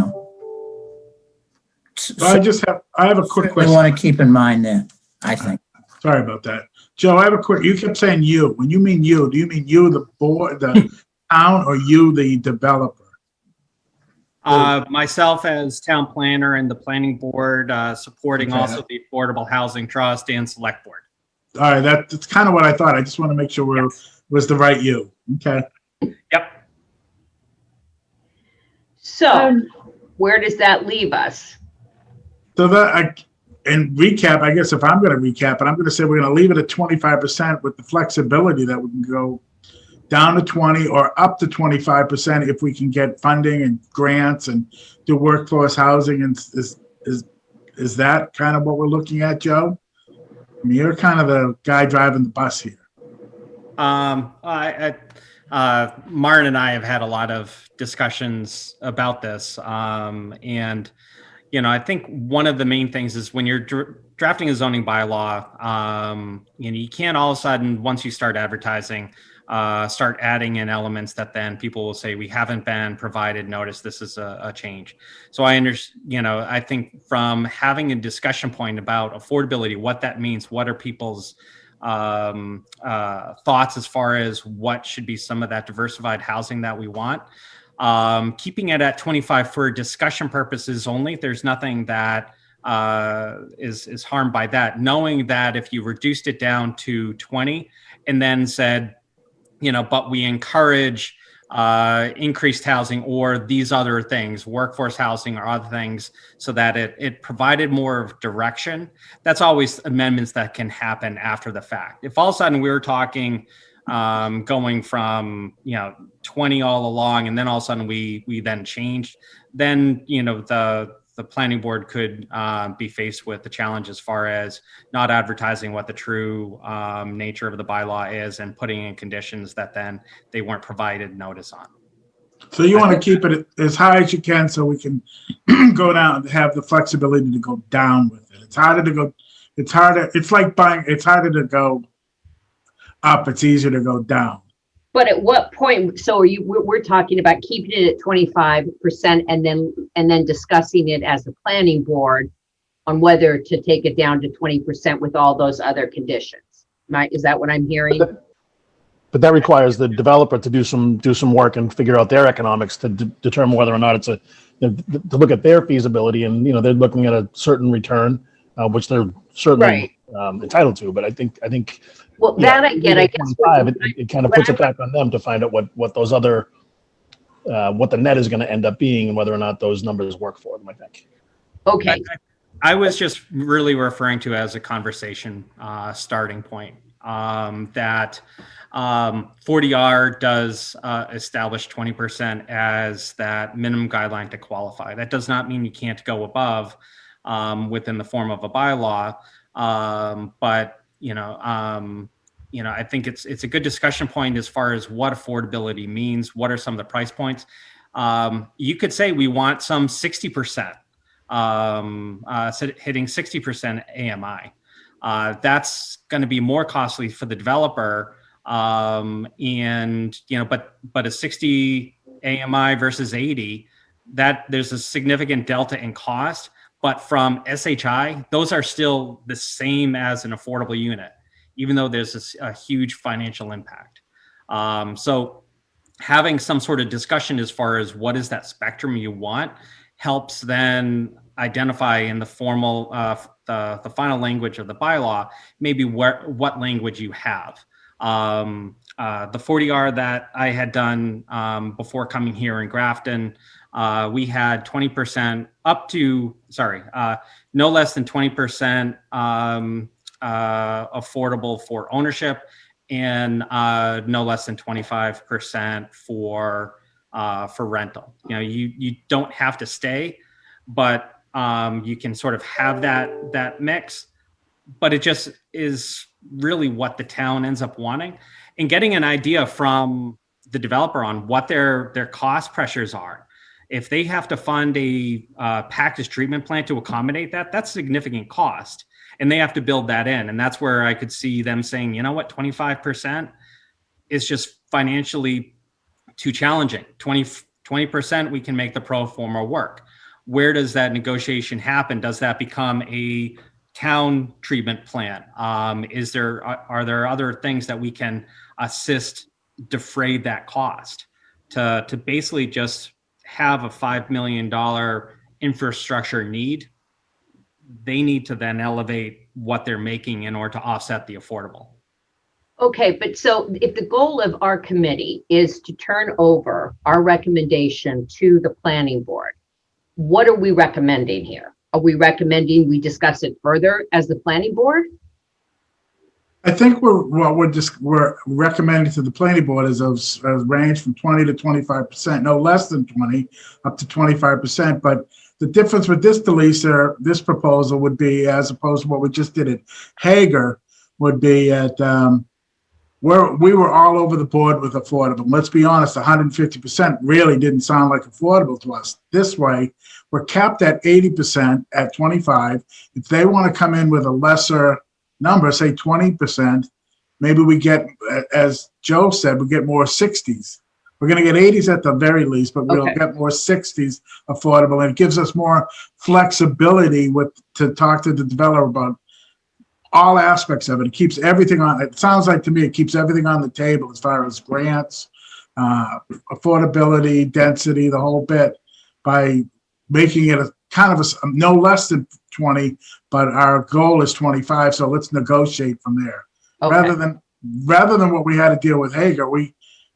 have a quick we question. want to keep in mind there, I think. Sorry about that. Joe, you kept saying you. When you mean you, do you mean you, the board, the town, or you, the developer? Myself as town planner and the planning board, supporting Okay. also the Affordable Housing Trust and Select Board. All right, that's kind of what I thought. I just want to make sure it was the right you. Okay. Yep. So where does that leave us? So in recap, I guess if I'm going to recap it, I'm going to say we're going to leave it at 25% with the flexibility that we can go down to 20 or up to 25% if we can get funding and grants and do workforce housing. And is that kind of what we're looking at, Joe? I mean, you're kind of the guy driving the bus here. Martin and I have had a lot of discussions about this. And, I think one of the main things is when you're drafting a zoning bylaw, you can't all of a sudden, once you start advertising, start adding in elements that then people will say, we haven't been provided notice, this is a change. So I think from having a discussion point about affordability, what that means, what are people's thoughts as far as what should be some of that diversified housing that we want. Keeping it at 25 for discussion purposes only, there's nothing that is harmed by that. Knowing that if you reduced it down to 20 and then said, but we encourage increased housing or these other things, workforce housing or other things, so that it provided more of direction. That's always amendments that can happen after the fact. If all of a sudden we were talking going from 20 all along, and then all of a sudden we then changed, then the planning board could be faced with the challenge as far as not advertising what the true nature of the bylaw is and putting in conditions that then they weren't provided notice on. So you want to keep it as high as you can so we can go down and have the flexibility to go down with it. It's harder to go. It's like buying. It's harder to go up. It's easier to go down. But at what point, so we're talking about keeping it at 25% and then discussing it as a planning board on whether to take it down to 20% with all those other conditions. Is that what I'm hearing? But that requires the developer to do some work and figure out their economics to determine whether or not it's to look at their feasibility, and they're looking at a certain return, which they're certainly entitled to. But I think well, that I get. I guess it kind of puts it back on them to find out what those other what the net is going to end up being and whether or not those numbers work for them, I think. Okay. I was just really referring to as a conversation starting point that 40R does establish 20% as that minimum guideline to qualify. That does not mean you can't go above within the form of a bylaw, but I think it's a good discussion point as far as what affordability means. What are some of the price points? You could say we want some 60%, hitting 60% AMI. That's going to be more costly for the developer. But a 60 AMI versus 80, that there's a significant delta in cost. But from SHI, those are still the same as an affordable unit, even though there's a huge financial impact. So having some sort of discussion as far as what is that spectrum you want helps then identify in the formal, the final language of the bylaw, maybe what language you have. The 40R that I had done before coming here in Grafton, we had 20% up to, no less than 20% affordable for ownership, and no less than 25% for rental. You don't have to stay, but you can sort of have that mix. But it just is really what the town ends up wanting, and getting an idea from the developer on what their cost pressures are. If they have to fund a packaged treatment plant to accommodate that, that's significant cost, and they have to build that in. And that's where I could see them saying, you know what, 25% is just financially too challenging. 20%, we can make the pro forma work. Where does that negotiation happen? Does that become a town treatment plant? Are there other things that we can assist defray that cost to basically just have a $5 million infrastructure need? They need to then elevate what they're making in order to offset the affordable. Okay, but so if the goal of our committee is to turn over our recommendation to the planning board, what are we recommending here? Are we recommending we discuss it further as the planning board? I think we're recommending to the planning board is a range from 20 to 25%, no less than 20, up to 25%. But the difference with this this proposal would be, as opposed to what we just did at Hager, would be at where we were all over the board with affordable. Let's be honest, 150% really didn't sound like affordable to us. This way, we're capped at 80% at 25. If they want to come in with a lesser number, say 20%, maybe we get, as Joe said, we get more 60s. We're going to get 80s at the very least, but we'll get more 60s affordable, and it gives us more flexibility to talk to the developer about all aspects of it. It keeps everything on. It sounds like to me it keeps everything on the table as far as grants, affordability, density, the whole bit, by making it a kind of a no less than 20, but our goal is 25. So let's negotiate from there. Rather than what we had to deal with Hager, we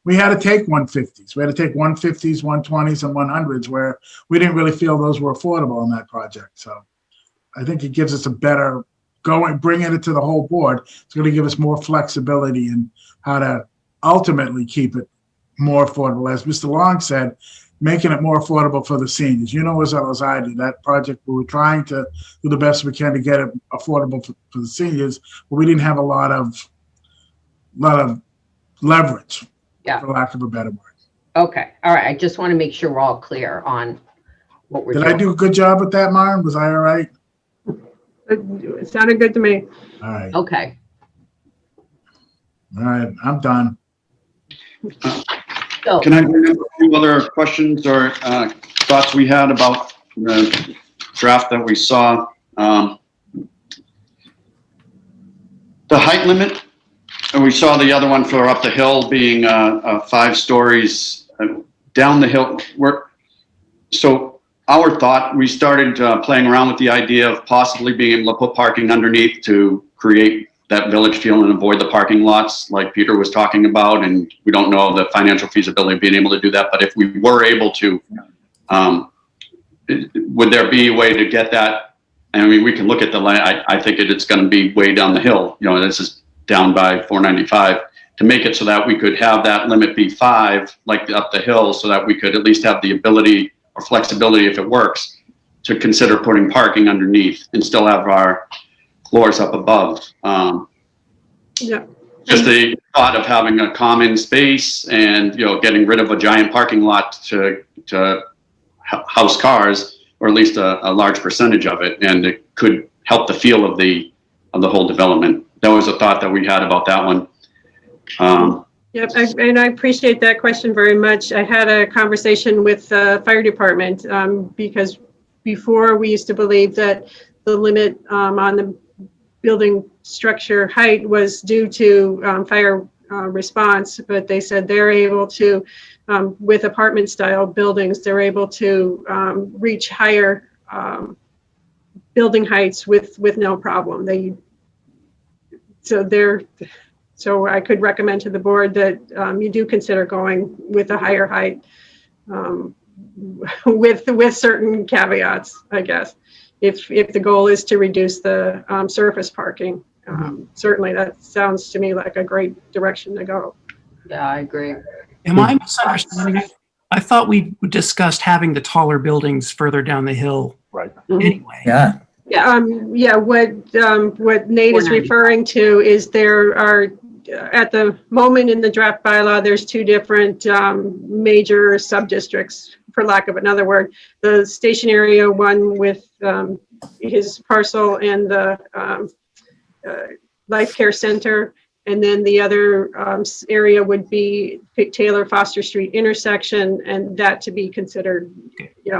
had to take 150s. We had to take 150s, 120s, and 100s, where we didn't really feel those were affordable on that project. So I think it gives us a better bringing it to the whole board. It's going to give us more flexibility in how to ultimately keep it more affordable. As Mr. Long said, making it more affordable for the seniors. You know as well as I do, that project, we were trying to do the best we can to get it affordable for the seniors, but we didn't have a lot of leverage, for lack of a better word. Okay, all right. I just want to make sure we're all clear on what we're doing. Did I do a good job with that, Myron? Was I all right? It sounded good to me. All right. Okay. All right, I'm done. So, Can I bring up a few other questions or thoughts we had about the draft that we saw? The height limit, and we saw the other one for up the hill being 5 stories down the hill. So our thought, we started playing around with the idea of possibly being able to put parking underneath to create that village feel and avoid the parking lots like Peter was talking about. And we don't know the financial feasibility of being able to do that. But if we were able to, would there be a way to get that? I mean, we can look at the land. I think it's going to be way down the hill. You know, this is down by 495, to make it so that we could have that limit be 5, like up the hill, so that we could at least have the ability or flexibility, if it works, to consider putting parking underneath and still have our floors up above. Yeah. Just the thought of having a common space and, getting rid of a giant parking lot to house cars, or at least a large percentage of it, and it could help the feel of the whole development. That was a thought that we had about that one. Yep, and I appreciate that question very much. I had a conversation with the fire department because before we used to believe that the limit on the building structure height was due to fire response, but they said they're able to, with apartment style buildings, they're able to reach higher building heights with no problem. So I could recommend to the board that you do consider going with a higher height with certain caveats, I guess. If the goal is to reduce the surface parking, certainly that sounds to me like a great direction to go. Yeah, I agree. Am I misunderstanding? I thought we discussed having the taller buildings further down the hill. Right. Anyway. Yeah. Yeah, what Nate is referring to is there are, at the moment in the draft bylaw, there's two different major sub-districts, for lack of another word. The station area one with his parcel and the life care center. And then the other area would be Taylor Foster Street intersection, and that to be considered,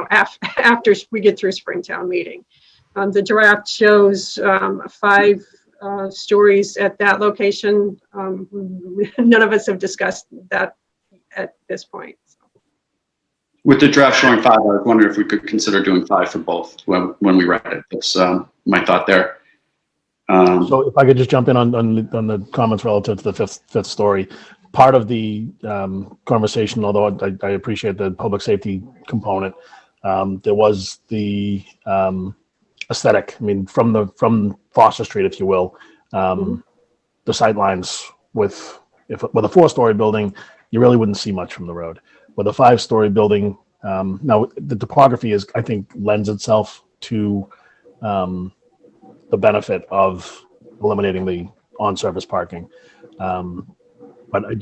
after we get through Springtown meeting. The draft shows 5 stories at that location. None of us have discussed that at this point. With the draft showing 5, I was wondering if we could consider doing 5 for both when we read it. That's my thought there. So if I could just jump in on the comments relative to the fifth story, part of the conversation, although I appreciate the public safety component, there was the aesthetic. I mean, from Foster Street, if you will, the sight lines with a 4-story building, you really wouldn't see much from the road. With a 5-story building, now the topography I think lends itself to the benefit of eliminating the on-surface parking. But I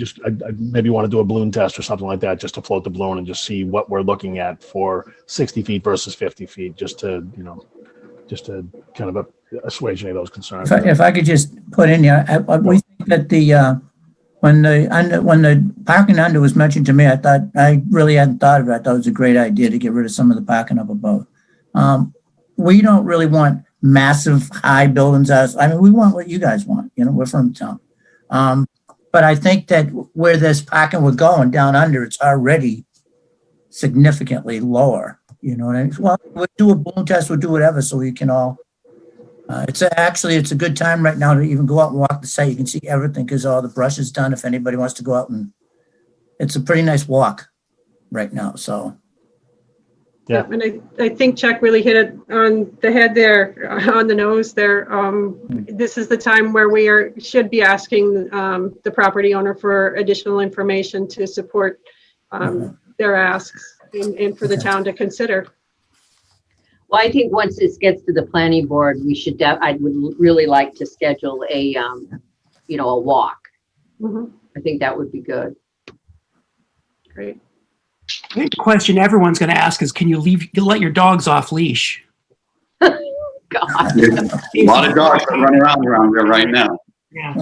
maybe want to do a balloon test or something like that, just to float the balloon and just see what we're looking at for 60 feet versus 50 feet, just to kind of assuage any of those concerns. If I could just put in here, we think that when the parking under was mentioned to me, I really hadn't thought of it. I thought it was a great idea to get rid of some of the parking up above. We don't really want massive high buildings. We want what you guys want. We're from town. But I think that where this parking would go and down under, it's already significantly lower. You know what I mean? Well, we'll do a balloon test, we'll do whatever, so we can all. It's a good time right now to even go out and walk the site. You can see everything because all the brush is done. If anybody wants to go out, and it's a pretty nice walk right now. So. Yeah. And I think Chuck really hit it on the head there, on the nose there. This is the time where we should be asking the property owner for additional information to support their asks and for the town to consider. Well, I think once this gets to the planning board, we should, I would really like to schedule a walk. I think that would be good. Great. I think the question everyone's going to ask is, can you let your dogs off leash? God. A lot of dogs that run around here right now. Yeah.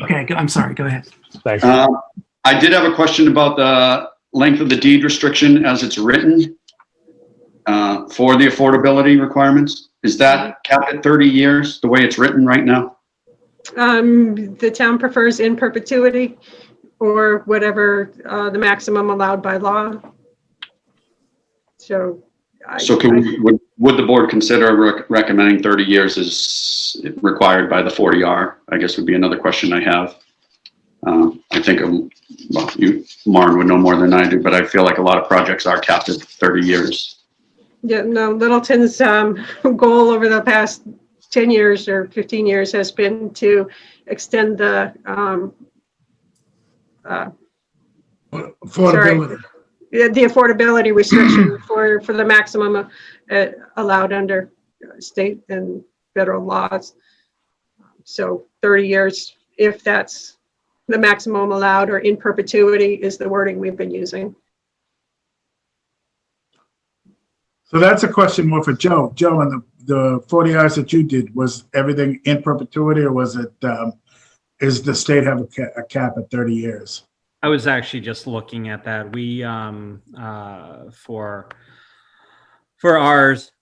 Okay, I'm sorry. Go ahead. Thanks. I did have a question about the length of the deed restriction as it's written for the affordability requirements. Is that capped at 30 years, the way it's written right now? The town prefers in perpetuity, or whatever the maximum allowed by law. So would the board consider recommending 30 years is required by the 40R? I guess would be another question I have. I think, Maren would know more than I do, but I feel like a lot of projects are capped at 30 years. Yeah, no, Littleton's goal over the past 10 years or 15 years has been to extend the Affordability. The affordability restriction for the maximum allowed under state and federal laws. So 30 years, if that's the maximum allowed or in perpetuity is the wording we've been using. So that's a question more for Joe. Joe, and the 40 hours that you did, was everything in perpetuity, or was it, is the state have a cap at 30 years? I was actually just looking at that. We for ours,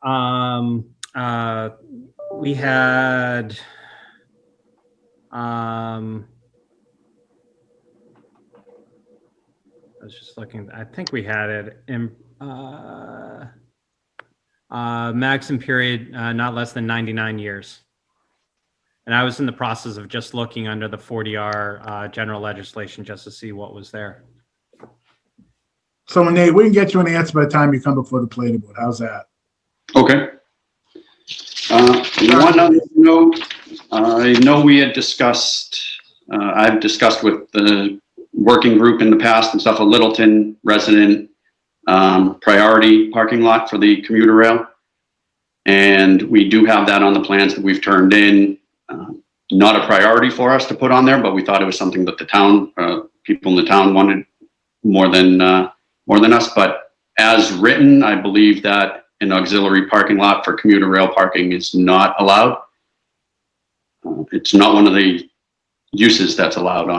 we had I was just looking. I think we had it in maximum period not less than 99 years. And I was in the process of just looking under the 40R general legislation just to see what was there. So Nate, we can get you an answer by the time you come before the planning board. How's that? Okay. One other note, I know we had discussed, I've discussed with the working group in the past and stuff, a Littleton resident priority parking lot for the commuter rail. And we do have that on the plans that we've turned in. Not a priority for us to put on there, but we thought it was something that the town, people in the town wanted more than us. But as written, I believe that an auxiliary parking lot for commuter rail parking is not allowed. It's not one of the uses that's allowed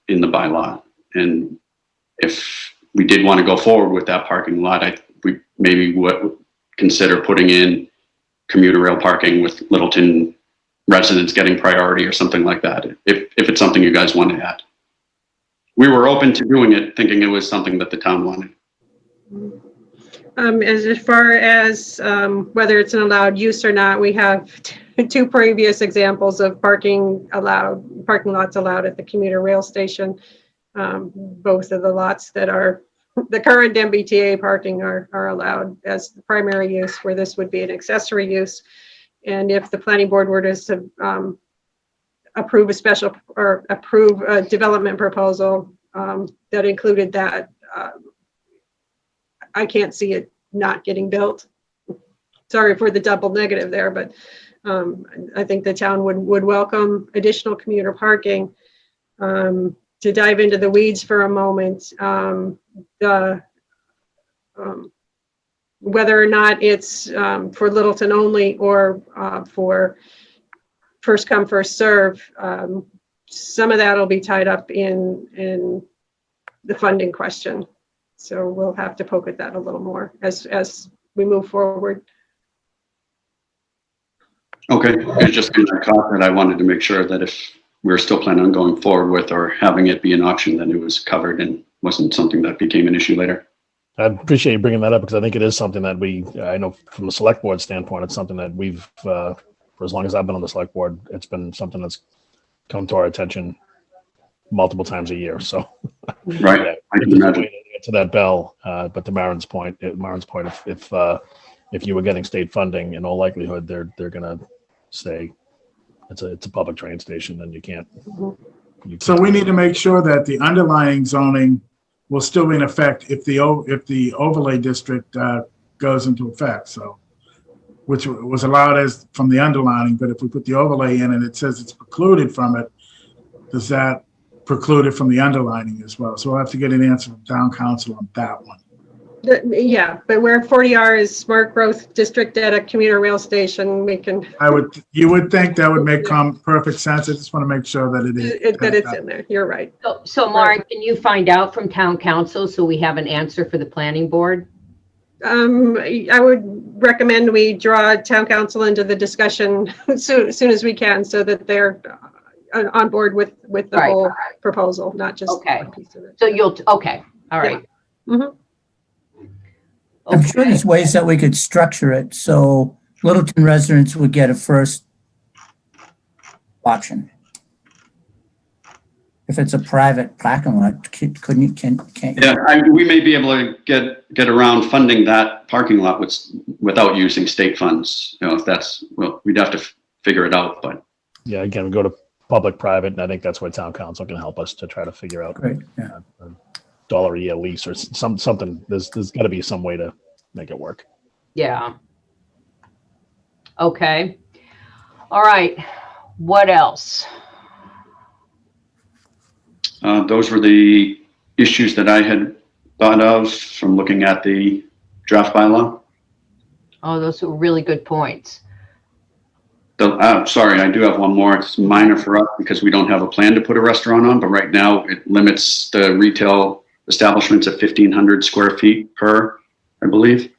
in the bylaw. And if we did want to go forward with that parking lot, we maybe would consider putting in commuter rail parking with Littleton residents getting priority or something like that, if it's something you guys want to add. We were open to doing it, thinking it was something that the town wanted. As far as whether it's an allowed use or not, we have two previous examples of parking lots allowed at the commuter rail station. Both of the lots that are the current MBTA parking are allowed as the primary use, where this would be an accessory use. And if the planning board were to approve a development proposal that included that, I can't see it not getting built. Sorry for the double negative there, but I think the town would welcome additional commuter parking. To dive into the weeds for a moment, whether or not it's for Littleton only or for first come, first serve, some of that will be tied up in the funding question. So we'll have to poke at that a little more as we move forward. Okay, it's just in that caught that I wanted to make sure that if we were still planning on going forward with or having it be an option, then it was covered and wasn't something that became an issue later. I appreciate you bringing that up because I think it is something that I know from a select board standpoint, it's something that we've, for as long as I've been on the select board, it's been something that's come to our attention multiple times a year. So, Right, yeah, I can imagine. to that bell, but to Marin's point, if you were getting state funding, in all likelihood, they're gonna say it's a public train station, and you can't. So we need to make sure that the underlying zoning will still be in effect if the overlay district goes into effect. So, which was allowed as from the underlining, but if we put the overlay in and it says it's precluded from it, does that preclude it from the underlining as well? So we'll have to get an answer from town council on that one. Yeah, but where 40R is smart growth district at a commuter rail station, we can. You would think that would make perfect sense. I just want to make sure that it is. That it's in there. You're right. So Mark, can you find out from town council so we have an answer for the planning board? I would recommend we draw town council into the discussion soon as we can, so that they're on board with the Right. whole proposal, not just Okay. one piece of it. So okay, all right. Mhm. I'm sure there's ways that we could structure it so Littleton residents would get a first option. If it's a private parking lot, can't Yeah, we may be able to get around funding that parking lot without using state funds. You know, if that's, well, we'd have to figure it out, but. Yeah, again, we go to public, private, and I think that's where town council can help us to try to figure out Great, yeah. a $1 a year lease or something. There's got to be some way to make it work. Yeah. Okay. All right. What else? Those were the issues that I had thought of from looking at the draft bylaw. Oh, those were really good points. Sorry, I do have one more. It's minor for us because we don't have a plan to put a restaurant on, but right now it limits the retail establishments at 1,500 square feet per, I believe.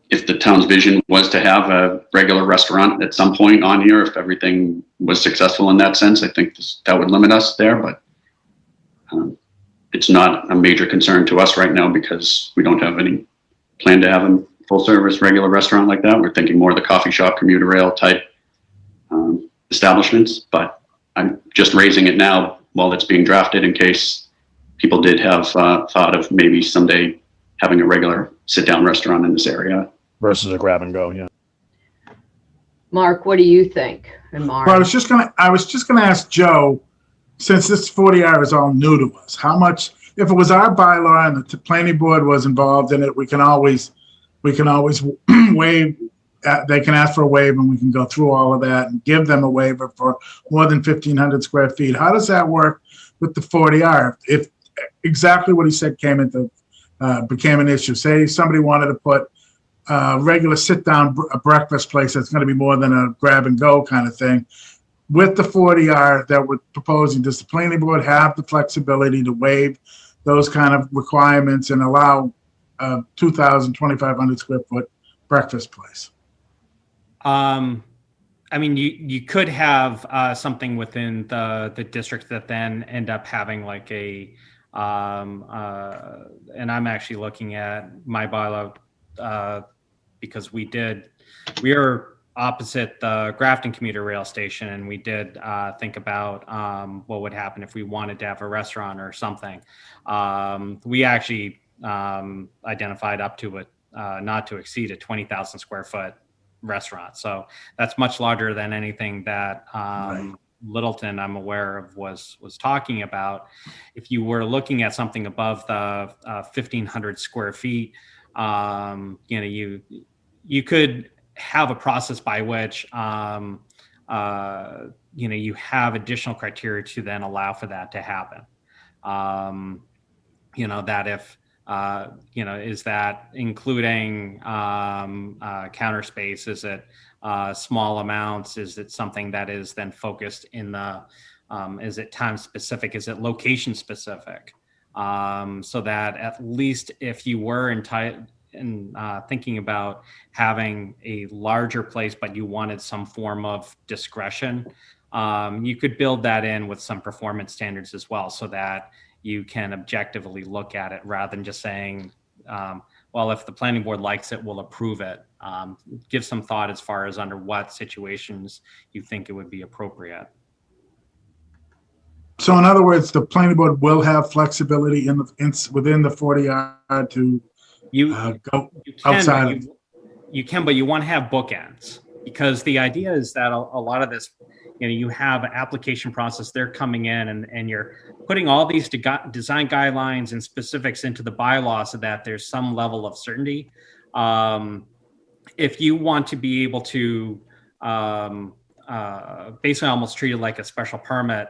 If the town's vision was to have a regular restaurant at some point on here, if everything was successful in that sense, I think that would limit us there, but it's not a major concern to us right now because we don't have any plan to have a full service regular restaurant like that. We're thinking more of the coffee shop, commuter rail type establishments, but I'm just raising it now while it's being drafted in case people did have thought of maybe someday having a regular sit down restaurant in this area. Versus a grab and go, yeah. Mark, what do you think? And Mark, Well, I was just gonna ask Joe, since this 40R is all new to us, how much, if it was our bylaw and the planning board was involved in it, we can always waive, they can ask for a waiver and we can go through all of that and give them a waiver for more than 1,500 square feet. How does that work with the 40R? If exactly what he said became an issue, say somebody wanted to put regular sit-down breakfast place that's going to be more than a grab-and-go kind of thing. With the 40R that we're proposing, does the planning board have the flexibility to waive those kind of requirements and allow 2,500 square foot breakfast place? I mean, you could have something within the district that then end up having like a, and I'm actually looking at my bylaw because we are opposite the Grafton commuter rail station, and we did think about what would happen if we wanted to have a restaurant or something. We actually identified up to not to exceed a 20,000 square foot restaurant. So that's much larger than anything that Right. Littleton, I'm aware of, was talking about. If you were looking at something above the 1,500 square feet, you could have a process by which you have additional criteria to then allow for that to happen. That if is that including counter space? Is it small amounts? Is it something that is then focused in the? Is it time specific? Is it location specific? So that at least if you were thinking about having a larger place, but you wanted some form of discretion, you could build that in with some performance standards as well, so that you can objectively look at it rather than just saying, well, if the planning board likes it, we'll approve it. Give some thought as far as under what situations you think it would be appropriate. So in other words, the planning board will have flexibility within the 40R to go outside. You can, but you want to have bookends, because the idea is that a lot of this, you have an application process, they're coming in and you're putting all these design guidelines and specifics into the bylaw so that there's some level of certainty. If you want to be able to basically almost treat it like a special permit,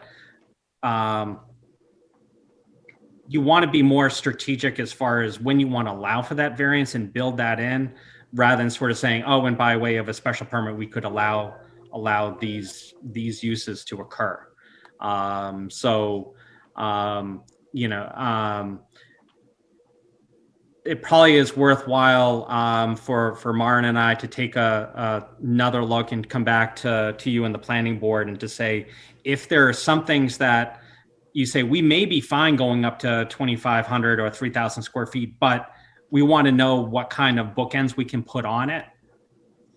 you want to be more strategic as far as when you want to allow for that variance and build that in, rather than sort of saying, oh, and by way of a special permit, we could allow these uses to occur. It probably is worthwhile for Maren and I to take another look and come back to you and the planning board and to say, if there are some things that you say, we may be fine going up to 2,500 or 3,000 square feet, but we want to know what kind of bookends we can put on it.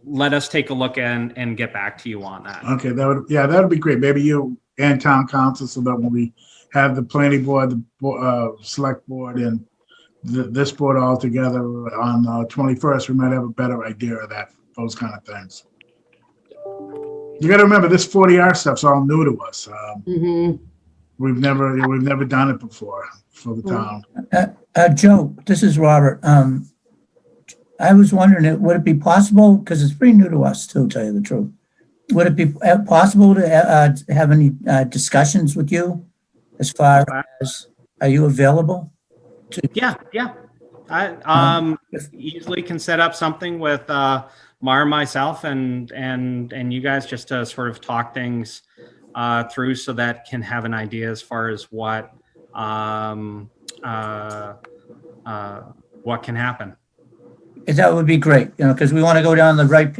Let us take a look and get back to you on that. Okay, that would be great. Maybe you and town council, so that when we have the planning board, the select board, and this board all together on 21st, we might have a better idea of those kind of things. You got to remember, this 40R stuff's all new to us. We've never done it before for the town. Joe, this is Robert. I was wondering, would it be possible, because it's pretty new to us too, to tell you the truth, would it be possible to have any discussions with you as far as, are you available? Yeah. I easily can set up something with Mara, myself, and you guys just to sort of talk things through, so that can have an idea as far as what can happen. That would be great, because we want to go down the right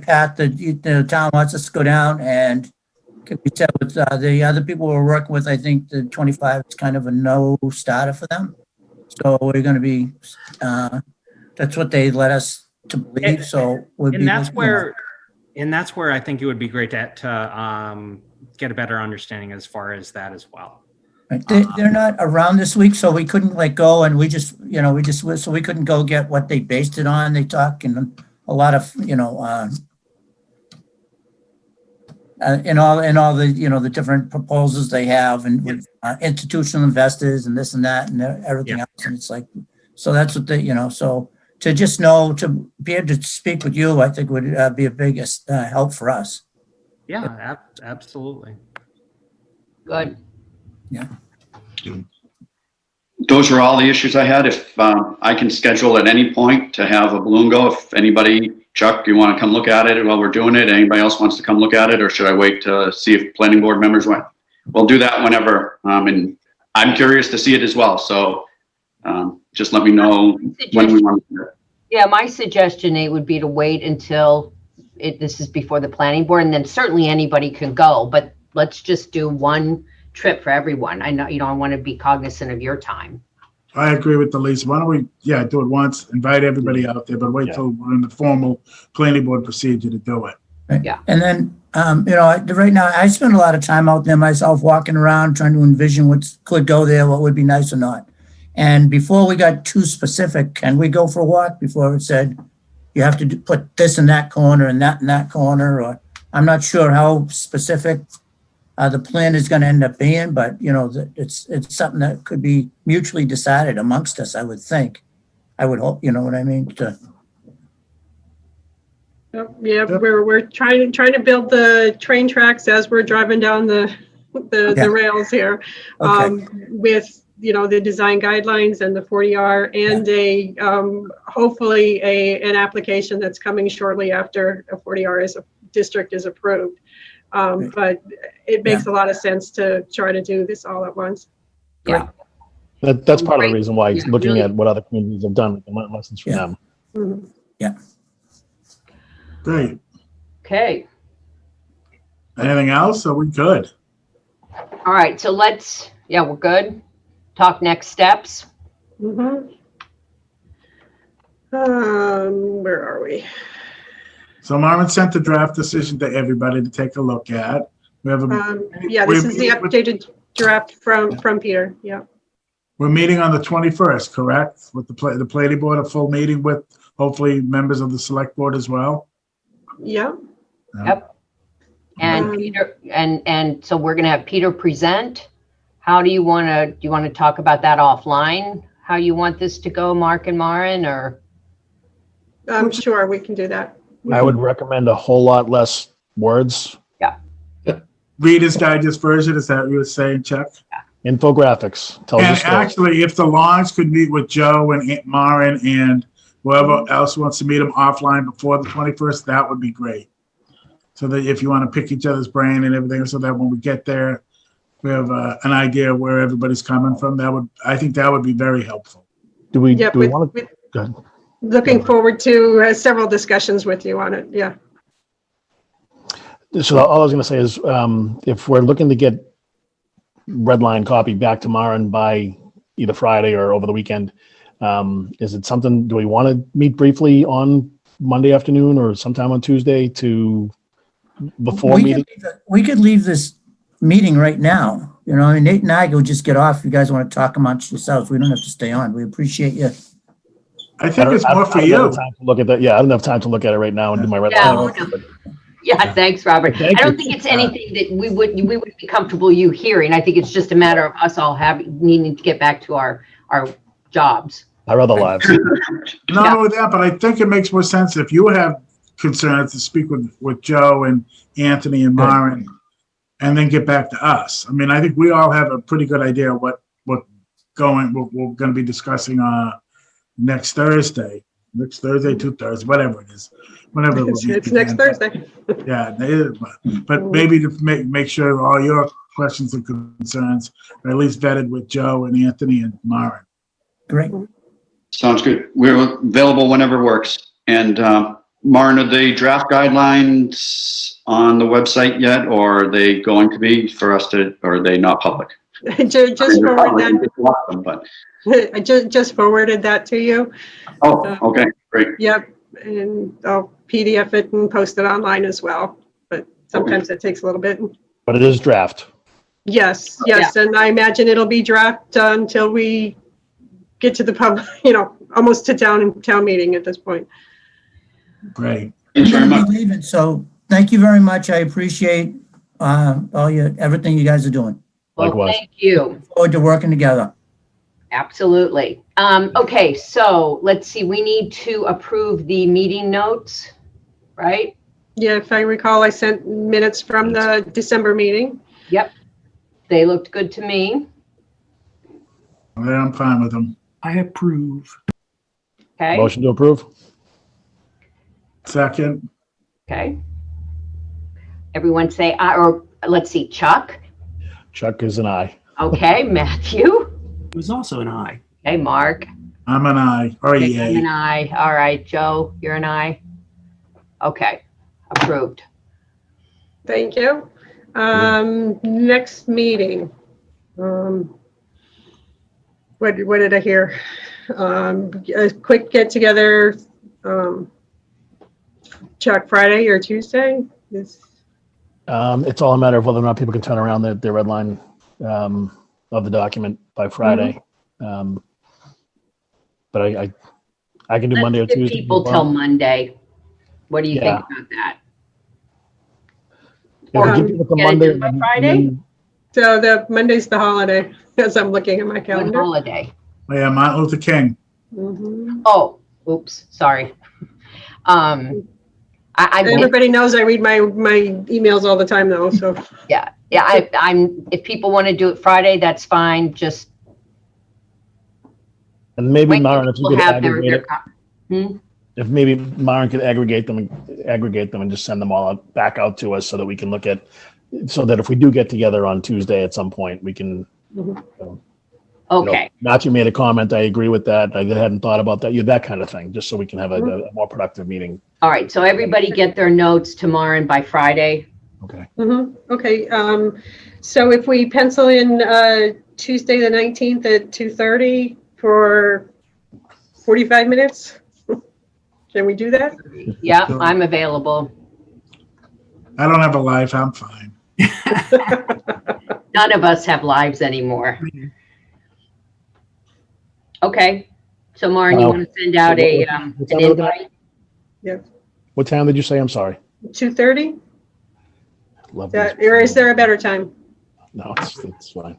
path that the town wants us to go down, and can be said with the other people we're working with. I think the 25 is kind of a no starter for them. So we're going to be, that's what they let us to believe. So and that's where I think it would be great to get a better understanding as far as that as well. Right. They're not around this week, so we couldn't go, and so we couldn't go get what they based it on. They talk and a lot of, in all the, the different proposals they have, and with institutional investors and this and that and everything else. And it's like, so that's what they, so to just know, to be able to speak with you, I think would be a biggest help for us. Yeah, absolutely. Good. Yeah. Those are all the issues I had. If I can schedule at any point to have a balloon go, if anybody, Chuck, you want to come look at it while we're doing it, anybody else wants to come look at it, or should I wait to see if planning board members want? We'll do that whenever. And I'm curious to see it as well. So just let me know when we want to do it. Yeah, my suggestion, Nate, would be to wait until this is before the planning board, and then certainly anybody can go, but let's just do one trip for everyone. I know, I want to be cognizant of your time. I agree with Lisa. Why don't we, do it once, invite everybody out there, but wait till we're in the formal planning board procedure to do it. Right. Yeah. And then, right now, I spend a lot of time out there myself, walking around, trying to envision what could go there, what would be nice or not. And before we got too specific, can we go for a walk before it said you have to put this in that corner and that in that corner? Or I'm not sure how specific the plan is going to end up being, but it's something that could be mutually decided amongst us. I would think. I would hope. You know what I mean? Yeah, we're trying to build the train tracks as we're driving down the rails here, Okay. with the design guidelines and the 40R and hopefully an application that's coming shortly after a 40R district is approved. But it makes a lot of sense to try to do this all at once. Yeah. That's part of the reason why Yeah, looking really. at what other communities have done, we can learn lessons from them. Mhm. Yeah. Great. Okay. Anything else? Are we good? All right. So we're good. Talk next steps. Mhm. Where are we? So Marvin sent the draft decision to everybody to take a look at. We have This is the updated draft from Peter. Yeah. We're meeting on the 21st, correct? With the planning board, a full meeting with hopefully members of the select board as well. Yeah. Yep. And Peter, and so we're going to have Peter present. How do you want to talk about that offline? How you want this to go, Mark and Maren, or? I'm sure we can do that. I would recommend a whole lot less words. Reader's Digest version, is that what you were saying, Chuck? Infographics. Tells And the story. actually, if the Longs could meet with Joe and Aunt Maren and whoever else wants to meet them offline before the 21st, that would be great. So that if you want to pick each other's brain and everything, so that when we get there, we have an idea of where everybody's coming from. I think that would be very helpful. Do we Yep, want to? Go ahead. Looking forward to several discussions with you on it. Yeah. So all I was going to say is, if we're looking to get red line copy back to Maren by either Friday or over the weekend, is it something? Do we want to meet briefly on Monday afternoon or sometime on Tuesday before meeting? We could leave this meeting right now. Nate and I will just get off. If you guys want to talk amongst yourselves, we don't have to stay on. We appreciate you. I think it's more for I don't you. have time to look at that. Yeah, I don't have time to look at it right now and do my red line. No. Yeah, thanks, Robert. Thank I don't you. think it's anything that we would be comfortable you hearing. I think it's just a matter of us all needing to get back to our jobs. Our other lives. Not only that, but I think it makes more sense if you have concerns to speak with Joe and Anthony and Maren and then get back to us. I mean, I think we all have a pretty good idea of what we're going to be discussing next Thursday, 2 Thursdays, whatever it is, whenever It's next Thursday. Yeah, but maybe to make sure all your questions and concerns are at least vetted with Joe and Anthony and Maren. Great. Sounds good. We're available whenever works. And Maren, are the draft guidelines on the website yet, or are they going to be for us to, or are they not public? Just forward that. But, I just forwarded that to you. oh, okay, great. Yep, and I'll PDF it and post it online as well. But sometimes it takes a little bit. But it is draft. Yes, and I imagine it'll be draft until we get to the public, almost to town meeting at this point. Great. Thanks very much. Leaving, so thank you very much. I appreciate everything you guys are doing. Well, Likewise. thank you. Look forward to working together. Absolutely. Okay, so let's see. We need to approve the meeting notes, right? Yeah, if I recall, I sent minutes from the December meeting. Yep. They looked good to me. I'm fine with them. I approve. Okay. Motion to approve? Second, Okay. Everyone say aye, or let's see, Chuck. Chuck is an aye. Okay, Matthew. It was also an I. Okay, Mark. I'm an aye, or Okay, I'm an yay. aye. All right, Joe, you're an aye. Okay, approved. Thank you. Next meeting. What did I hear? A quick get together, Chuck, Friday or Tuesday? It's all a matter of whether or not people can turn around their red line of the document by Friday. But I can do Monday or Let's give Tuesday. people till Monday. What do you think about that? Yeah, we give people till Get it Monday, done by Friday? So the Monday's the holiday, as I'm looking at my One calendar. holiday. Yeah, Martin Luther King. Mhm. Oh, oops, sorry. I Everybody knows I read my emails all the time though, so. I'm, if people want to do it Friday, that's fine. Just And maybe wait till Maren, if you people could have aggregate their, it, if maybe Maren could aggregate them and just send them all back out to us so that we can look at, so that if we do get together on Tuesday at some point, we can. okay. Nachi made a comment. I agree with that. I hadn't thought about that. That kind of thing, just so we can have a more productive meeting. All right, so everybody get their notes tomorrow and by Friday. Okay. Okay, so if we pencil in Tuesday, the 19th at 2:30 for 45 minutes? Can we do that? Yeah, Sure. I'm available. I don't have a life, I'm fine. None of us have lives anymore. Okay, so Maren, you Wow. want to send out So an what time are we looking at? invite? What time did you say? I'm sorry. 2:30? Love Or is there a better time? No, it's fine.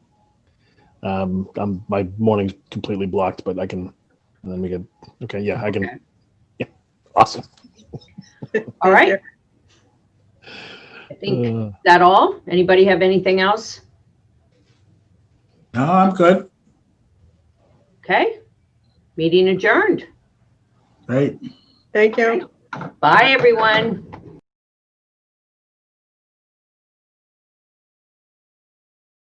My morning's completely blocked, but I can, and then we can. Okay, yeah, I can. Okay. Yeah, awesome. All right. I think, is that all? Anybody have anything else? No, I'm good. Okay, meeting adjourned. Great. Thank you. Bye, everyone.